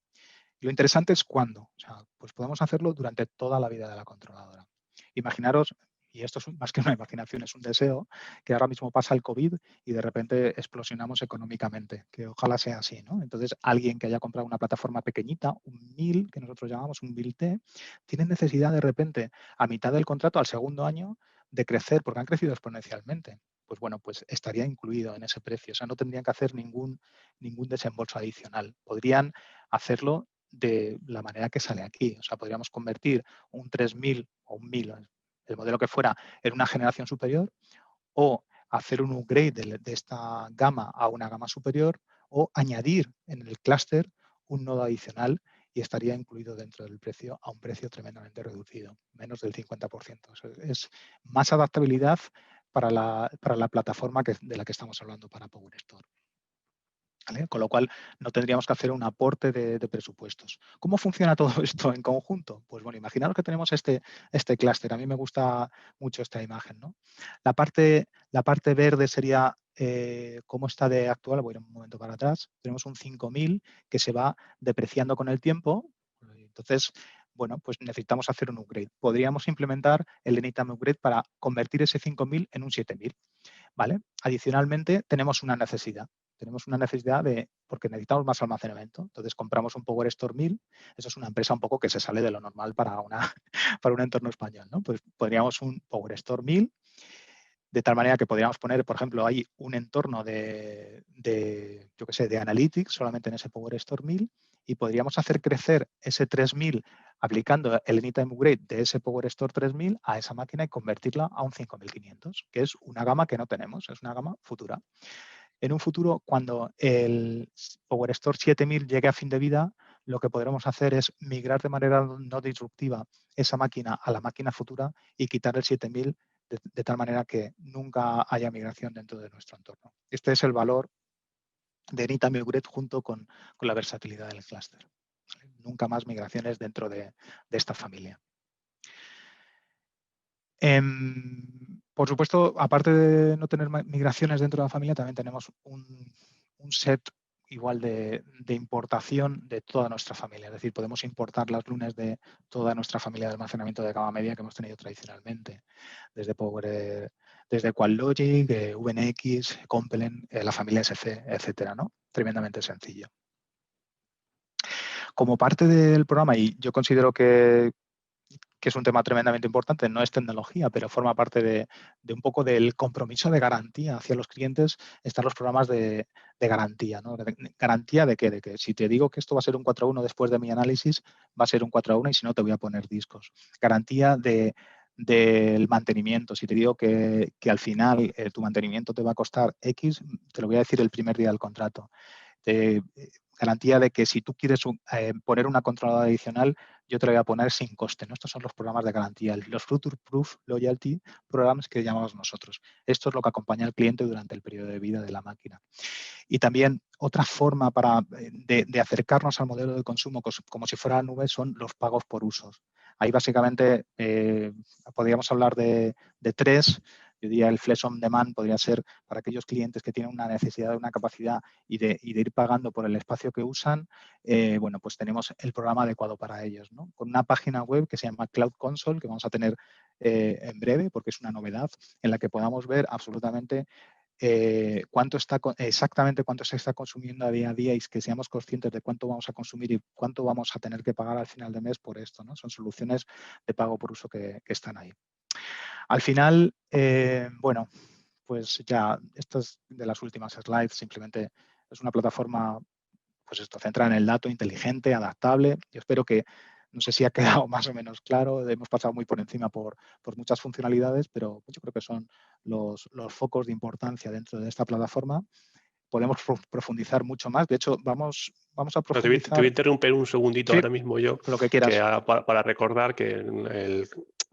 Y lo interesante es cuándo. O sea, pues podemos hacerlo durante toda la vida de la controladora. Imaginaros, y esto es más que una imaginación, es un deseo, que ahora mismo pasa el COVID y de repente explosionamos económicamente, que ojalá sea así, ¿no? Entonces, alguien que haya comprado una plataforma pequeñita, un 1000, que nosotros llamamos un 1000T, tiene necesidad de repente, a mitad del contrato, al segundo año, de crecer, porque han crecido exponencialmente. Pues bueno, pues estaría incluido en ese precio. O sea, no tendrían que hacer ningún desembolso adicional. Podrían hacerlo de la manera que sale aquí. O sea, podríamos convertir un 3000 o un 1000, el modelo que fuera, en una generación superior o hacer un upgrade de esta gama a una gama superior o añadir en el clúster un nodo adicional y estaría incluido dentro del precio a un precio tremendamente reducido, menos del 50%. O sea, es más adaptabilidad para la plataforma de la que estamos hablando para PowerStore. ¿Vale? Con lo cual, no tendríamos que hacer un aporte de presupuestos. ¿Cómo funciona todo esto en conjunto? Pues bueno, imaginaros que tenemos este clúster. A mí me gusta mucho esta imagen, ¿no? La parte verde sería cómo está de actual. Voy a ir un momento para atrás. Tenemos un 5000 que se va depreciando con el tiempo. Entonces, bueno, pues necesitamos hacer un upgrade. Podríamos implementar el Anytime Upgrade para convertir ese 5000 en un 7000. ¿Vale? Adicionalmente, tenemos una necesidad. Porque necesitamos más almacenamiento. Entonces, compramos un PowerStore 1000. Eso es una empresa un poco que se sale de lo normal para un entorno español, ¿no? Pues podríamos un PowerStore 1000, de tal manera que podríamos poner, por ejemplo, ahí un entorno de Analytics solamente en ese PowerStore 1000 y podríamos hacer crecer ese 3000 aplicando el Anytime Upgrade de ese PowerStore 3000 a esa máquina y convertirla a un 5500, que es una gama que no tenemos, es una gama futura. En un futuro, cuando el PowerStore 7000 llegue a fin de vida, lo que podremos hacer es migrar de manera no disruptiva esa máquina a la máquina futura y quitar el 7000 de tal manera que nunca haya migración dentro de nuestro entorno. Este es el valor de Anytime Migrate junto con la versatilidad del clúster. Nunca más migraciones dentro de esta familia. Por supuesto, aparte de no tener migraciones dentro de la familia, también tenemos un set igual de importación de toda nuestra familia. Es decir, podemos importar las lunes de toda nuestra familia de almacenamiento de gama media que hemos tenido tradicionalmente, desde QualLogic, VNX, Compelen, la familia SC, etcétera, ¿no? Tremendamente sencillo. Como parte del programa, y yo considero que es un tema tremendamente importante, no es tecnología, pero forma parte de un poco del compromiso de garantía hacia los clientes, están los programas de garantía, ¿no? ¿Garantía de qué? De que si te digo que esto va a ser un 4:1 después de mi análisis, va a ser un 4:1 y si no te voy a poner discos. Garantía del mantenimiento. Si te digo que al final tu mantenimiento te va a costar X, te lo voy a decir el primer día del contrato. Garantía de que si tú quieres poner una controladora adicional, yo te la voy a poner sin coste, ¿no? Estos son los programas de garantía, los Future Proof Loyalty Programs que llamamos nosotros. Esto es lo que acompaña al cliente durante el periodo de vida de la máquina. Y también otra forma de acercarnos al modelo de consumo como si fuera la nube son los pagos por usos. Ahí básicamente podríamos hablar de tres. Yo diría el Flex on Demand podría ser para aquellos clientes que tienen una necesidad, una capacidad y de ir pagando por el espacio que usan. Bueno, pues tenemos el programa adecuado para ellos, ¿no? Con una página web que se llama Cloud Console, que vamos a tener en breve, porque es una novedad, en la que podamos ver absolutamente exactamente cuánto se está consumiendo a día y que seamos conscientes de cuánto vamos a consumir y cuánto vamos a tener que pagar al final de mes por esto, ¿no? Son soluciones de pago por uso que están ahí. Al final, bueno, pues ya, esto es de las últimas slides, simplemente es una plataforma, pues esto, centrada en el dato, inteligente, adaptable. Yo espero que, no sé si ha quedado más o menos claro, hemos pasado muy por encima por muchas funcionalidades, pero yo creo que son los focos de importancia dentro de esta plataforma. Podemos profundizar mucho más. De hecho, vamos a profundizar. Te voy a interrumpir un segundito Sí, ahora mismo yo, lo que quieras. Para recordar que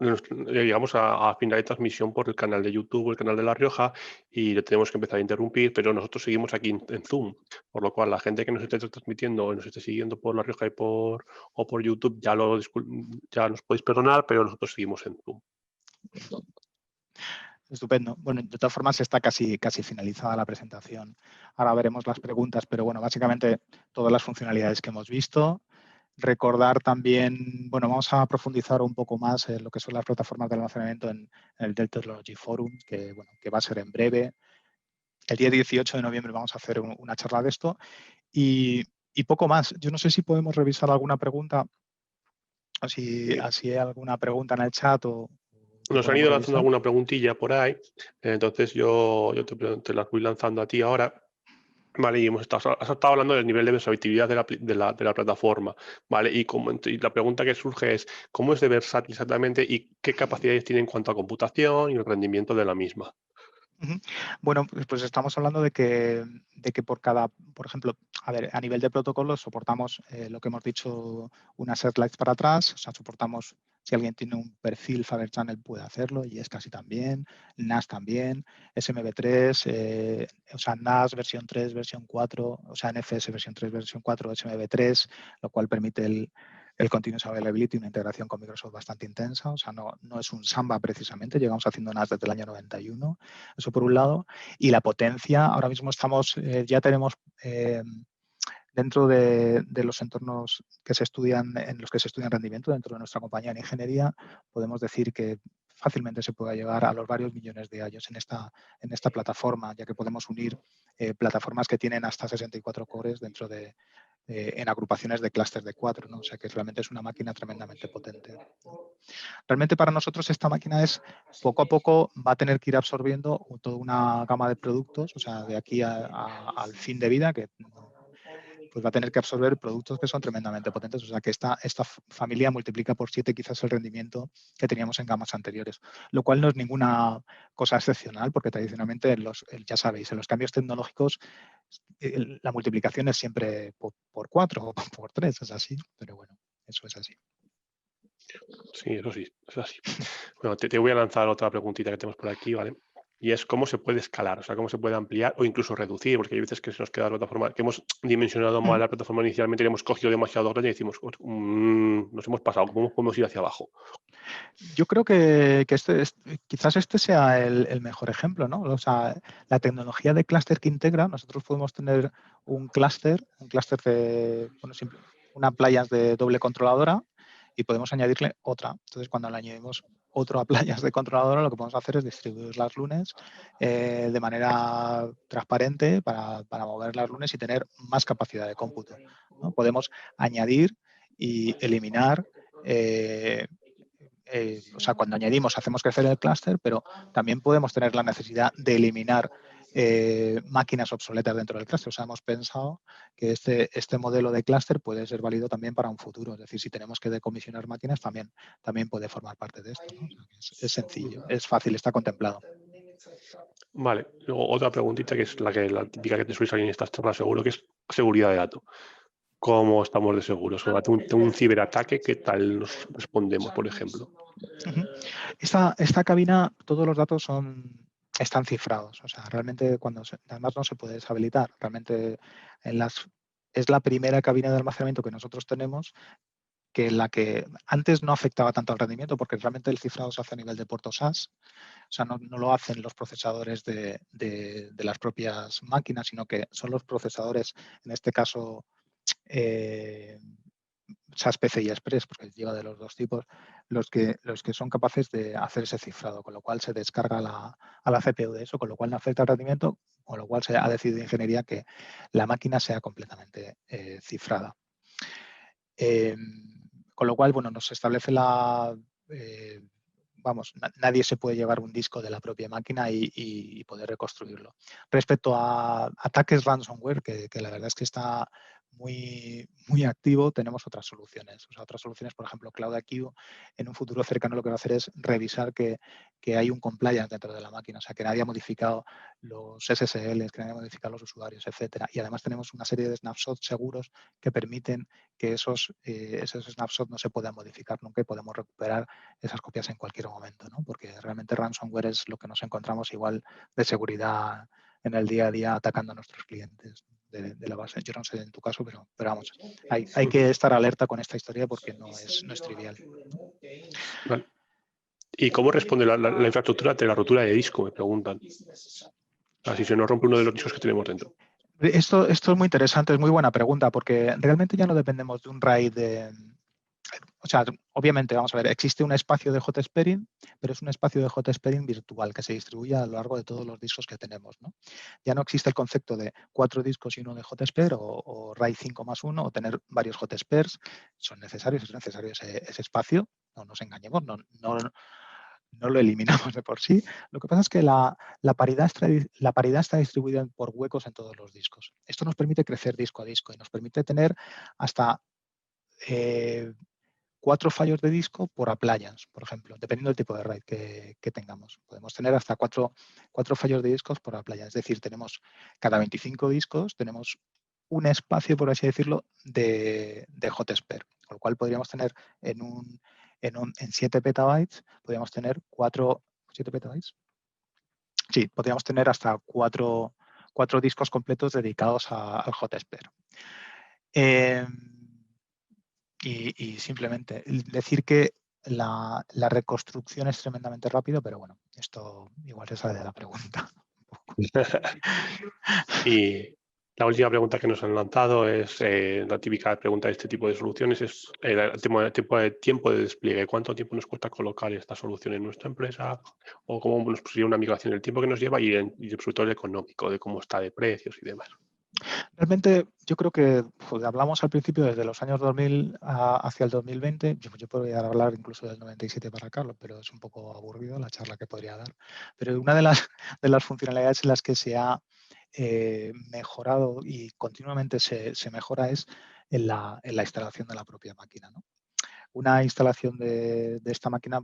llegamos a final de transmisión por el canal de YouTube, el canal de La Rioja, y lo tenemos que empezar a interrumpir, pero nosotros seguimos aquí en Zoom, por lo cual la gente que nos esté transmitiendo o nos esté siguiendo por La Rioja o por YouTube ya nos podéis perdonar, pero nosotros seguimos en Zoom. Estupendo. Bueno, de todas formas está casi finalizada la presentación. Ahora veremos las preguntas, pero bueno, básicamente todas las funcionalidades que hemos visto. Recordar también, bueno, vamos a profundizar un poco más en lo que son las plataformas de almacenamiento en el Dell Technology Forum, que va a ser en breve. El día 18 de noviembre vamos a hacer una charla de esto y poco más. Yo no sé si podemos revisar alguna pregunta, o si hay alguna pregunta en el chat o nos han ido lanzando alguna preguntilla por ahí, entonces yo te las voy lanzando a ti ahora. Vale, y has estado hablando del nivel de versatilidad de la plataforma, ¿vale? Y la pregunta que surge es, ¿cómo es de versátil exactamente y qué capacidades tiene en cuanto a computación y el rendimiento de la misma? Bueno, pues estamos hablando de que por ejemplo, a nivel de protocolos soportamos lo que hemos dicho, unas slides para atrás, o sea, soportamos, si alguien tiene un perfil Faber Channel puede hacerlo, y es casi también, NAS también, SMB3, o sea, NAS versión 3, versión 4, o sea, NFS versión 3, versión 4, SMB3, lo cual permite el Continuous Availability, una integración con Microsoft bastante intensa, o sea, no es un Samba precisamente, llegamos haciendo NAS desde el año 91, eso por un lado, y la potencia, ahora mismo ya tenemos dentro de los entornos que se estudian, en los que se estudia rendimiento dentro de nuestra compañía en ingeniería, podemos decir que fácilmente se puede llegar a los varios millones de años en esta plataforma, ya que podemos unir plataformas que tienen hasta 64 cores dentro en agrupaciones de clústeres de 4, ¿no? O sea que realmente es una máquina tremendamente potente. Realmente para nosotros esta máquina poco a poco va a tener que ir absorbiendo toda una gama de productos, o sea, de aquí al fin de vida, que pues va a tener que absorber productos que son tremendamente potentes. O sea, que esta familia multiplica por 7 quizás el rendimiento que teníamos en gamas anteriores, lo cual no es ninguna cosa excepcional, porque tradicionalmente, ya sabéis, en los cambios tecnológicos La multiplicación es siempre por 4 o por 3, es así, pero bueno, eso es así. Sí, eso sí, es así. Bueno, te voy a lanzar otra preguntita que tenemos por aquí, ¿vale? Y es cómo se puede escalar, o sea, cómo se puede ampliar o incluso reducir, porque hay veces que se nos queda la plataforma, que hemos dimensionado mal la plataforma inicialmente y la hemos cogido demasiado grande y decimos, nos hemos pasado, ¿cómo podemos ir hacia abajo? Yo creo que quizás este sea el mejor ejemplo, ¿no? O sea, la tecnología de clúster que integra, nosotros podemos tener un clúster de, bueno, una appliance de doble controladora y podemos añadirle otra. Entonces, cuando le añadimos otro appliance de controladora, lo que podemos hacer es distribuir las lunes de manera transparente para mover las lunes y tener más capacidad de cómputo, ¿no? Podemos añadir y eliminar o sea, cuando añadimos hacemos crecer el clúster, pero también podemos tener la necesidad de eliminar máquinas obsoletas dentro del clúster. O sea, hemos pensado que este modelo de clúster puede ser válido también para un futuro. Es decir, si tenemos que decomisionar máquinas, también puede formar parte de esto, ¿no? O sea, es sencillo, es fácil, está contemplado. Vale, luego otra preguntita que es la típica que te suele salir en estas charlas seguro, que es seguridad de datos. ¿Cómo estamos de seguros? Ante un ciberataque, ¿qué tal nos respondemos, por ejemplo? Esta cabina, todos los datos están cifrados. O sea, realmente además no se puede deshabilitar. Realmente es la primera cabina de almacenamiento que nosotros tenemos que la que antes no afectaba tanto al rendimiento porque realmente el cifrado se hace a nivel de puertos SAS. O sea, no lo hacen los procesadores de las propias máquinas, sino que son los procesadores, en este caso, SAS PCI Express, porque lleva de los dos tipos, los que son capaces de hacer ese cifrado, con lo cual se descarga a la CPU de eso, con lo cual no afecta al rendimiento, con lo cual se ha decidido ingeniería que la máquina sea completamente cifrada. Con lo cual, bueno, nos establece nadie se puede llevar un disco de la propia máquina y poder reconstruirlo. Respecto a ataques ransomware, que la verdad es que está muy, muy activo, tenemos otras soluciones. O sea, otras soluciones, por ejemplo, CloudIQ, en un futuro cercano lo que va a hacer es revisar que hay un compliance dentro de la máquina, o sea, que nadie ha modificado los SSLs, que nadie ha modificado los usuarios, etcétera. Y además tenemos una serie de snapshots seguros que permiten que esos snapshots no se puedan modificar nunca y podemos recuperar esas copias en cualquier momento, ¿no? Porque realmente ransomware es lo que nos encontramos igual de seguridad en el día a día atacando a nuestros clientes de la base. Yo no sé en tu caso, pero vamos, hay que estar alerta con esta historia porque no es trivial. Vale. ¿Y cómo responde la infraestructura ante la rotura de disco? Me preguntan. Si se nos rompe uno de los discos que tenemos dentro. Esto es muy interesante, es muy buena pregunta, porque realmente ya no dependemos de un RAID o sea, obviamente, vamos a ver, existe un espacio de hot sparing, pero es un espacio de hot sparing virtual que se distribuye a lo largo de todos los discos que tenemos, ¿no? Ya no existe el concepto de 4 discos y uno de hot spare o RAID 5 más 1 o tener varios hot spares. Son necesarios, es necesario ese espacio, no nos engañemos, no lo eliminamos de por sí. Lo que pasa es que la paridad está distribuida por huecos en todos los discos. Esto nos permite crecer disco a disco y nos permite tener hasta 4 fallos de disco por appliance, por ejemplo, dependiendo del tipo de RAID que tengamos. Podemos tener hasta 4 fallos de discos por appliance. Es decir, tenemos cada 25 discos, tenemos un espacio, por así decirlo, de hot spare. Con lo cual podríamos tener en 7 petabytes, podríamos tener 7 petabytes. Sí, podríamos tener hasta 4 discos completos dedicados al hot spare. Y simplemente decir que la reconstrucción es tremendamente rápido, pero bueno, esto igual se sale de la pregunta. Y la última pregunta que nos han lanzado es la típica pregunta de este tipo de soluciones, es el tiempo de despliegue. ¿Cuánto tiempo nos cuesta colocar esta solución en nuestra empresa? ¿O cómo nos sería una migración, el tiempo que nos lleva y sobre todo el económico, de cómo está de precios y demás? Realmente yo creo que hablamos al principio desde los años 2000 hacia el 2020. Yo podría hablar incluso del 97 para Carlos, pero es un poco aburrido la charla que podría dar. Pero una de las funcionalidades en las que se ha mejorado y continuamente se mejora es en la instalación de la propia máquina, ¿no? Una instalación de esta máquina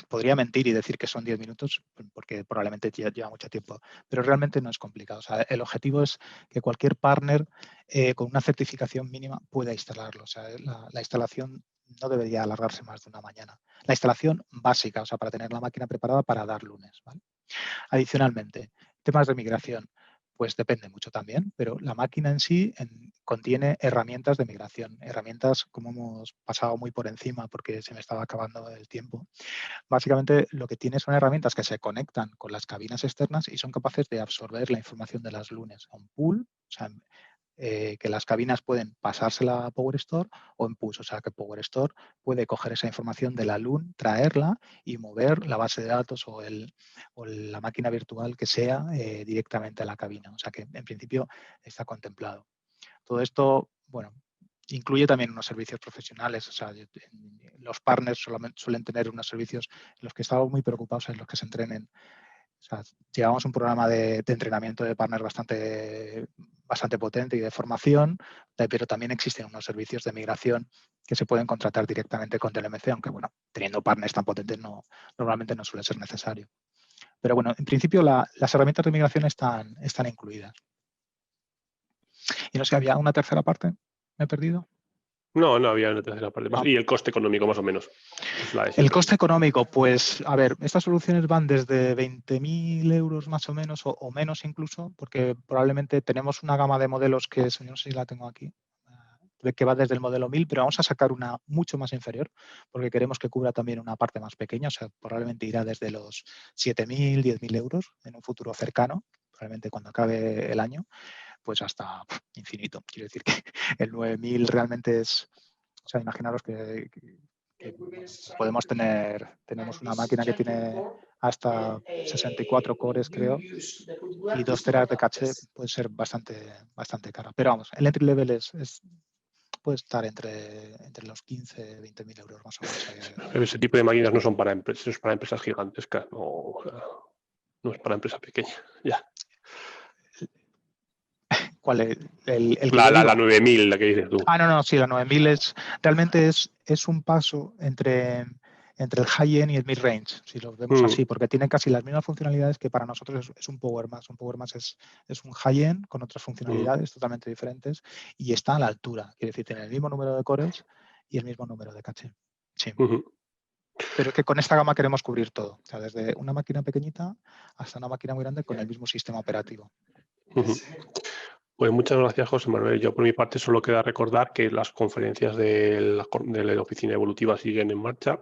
podría mentir y decir que son 10 minutos porque probablemente lleva mucho tiempo, pero realmente no es complicado. O sea, el objetivo es que cualquier partner con una certificación mínima pueda instalarlo. O sea, la instalación no debería alargarse más de una mañana. La instalación básica, o sea, para tener la máquina preparada para dar lunes, ¿vale? Adicionalmente, temas de migración. Pues depende mucho también, pero la máquina en sí contiene herramientas de migración, herramientas como hemos pasado muy por encima porque se me estaba acabando el tiempo. Básicamente lo que tiene son herramientas que se conectan con las cabinas externas y son capaces de absorber la información de las lunes a un pool, o sea, que las cabinas pueden pasársela a PowerStore o en push, o sea que PowerStore puede coger esa información de la LUN, traerla y mover la base de datos o la máquina virtual que sea directamente a la cabina. O sea que en principio está contemplado. Todo esto, bueno, incluye también unos servicios profesionales. O sea, los partners suelen tener unos servicios en los que estamos muy preocupados en los que se entrenen. O sea, llevamos un programa de entrenamiento de partners bastante potente y de formación, pero también existen unos servicios de migración que se pueden contratar directamente con TLMC, aunque bueno, teniendo partners tan potentes normalmente no suele ser necesario. Pero bueno, en principio las herramientas de migración están incluidas. Y no sé, ¿había una tercera parte? ¿Me he perdido? No había una tercera parte más. Y el coste económico, más o menos. El coste económico, pues, a ver, estas soluciones van desde 20.000 euros más o menos, o menos incluso, porque probablemente tenemos una gama de modelos que, no sé si la tengo aquí, que va desde el modelo 1000, pero vamos a sacar una mucho más inferior, porque queremos que cubra también una parte más pequeña, o sea, probablemente irá desde los 7.000, 10.000 euros en un futuro cercano, probablemente cuando acabe el año, pues hasta infinito. Quiero decir que el 9.000 realmente es, o sea, imaginaros que tenemos una máquina que tiene hasta 64 cores, creo, y 2 teras de caché puede ser bastante cara. Pero vamos, el entry level puede estar entre los 15 y 20.000 euros más o menos. Ese tipo de máquinas no son para empresas, es para empresas gigantescas, no es para empresas pequeñas. Ya. ¿Cuál es? El que la 9000, la que dices tú. No, sí, la 9000 realmente es un paso entre el high-end y el mid-range, si lo vemos así, porque tiene casi las mismas funcionalidades que para nosotros es un Power Max. Un Power Max es un high-end con otras funcionalidades totalmente diferentes y está a la altura. Quiere decir, tiene el mismo número de cores y el mismo número de caché. Sí. Pero es que con esta gama queremos cubrir todo. O sea, desde una máquina pequeñita hasta una máquina muy grande con el mismo sistema operativo. Pues muchas gracias, José Manuel. Yo por mi parte solo queda recordar que las conferencias de la Oficina Evolutiva siguen en marcha,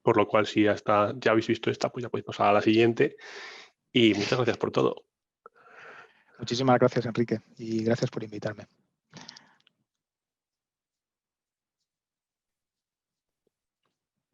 por lo cual si ya habéis visto esta, pues ya podéis pasar a la siguiente. Y muchas gracias por todo. Muchísimas gracias, Enrique, y gracias por invitarme.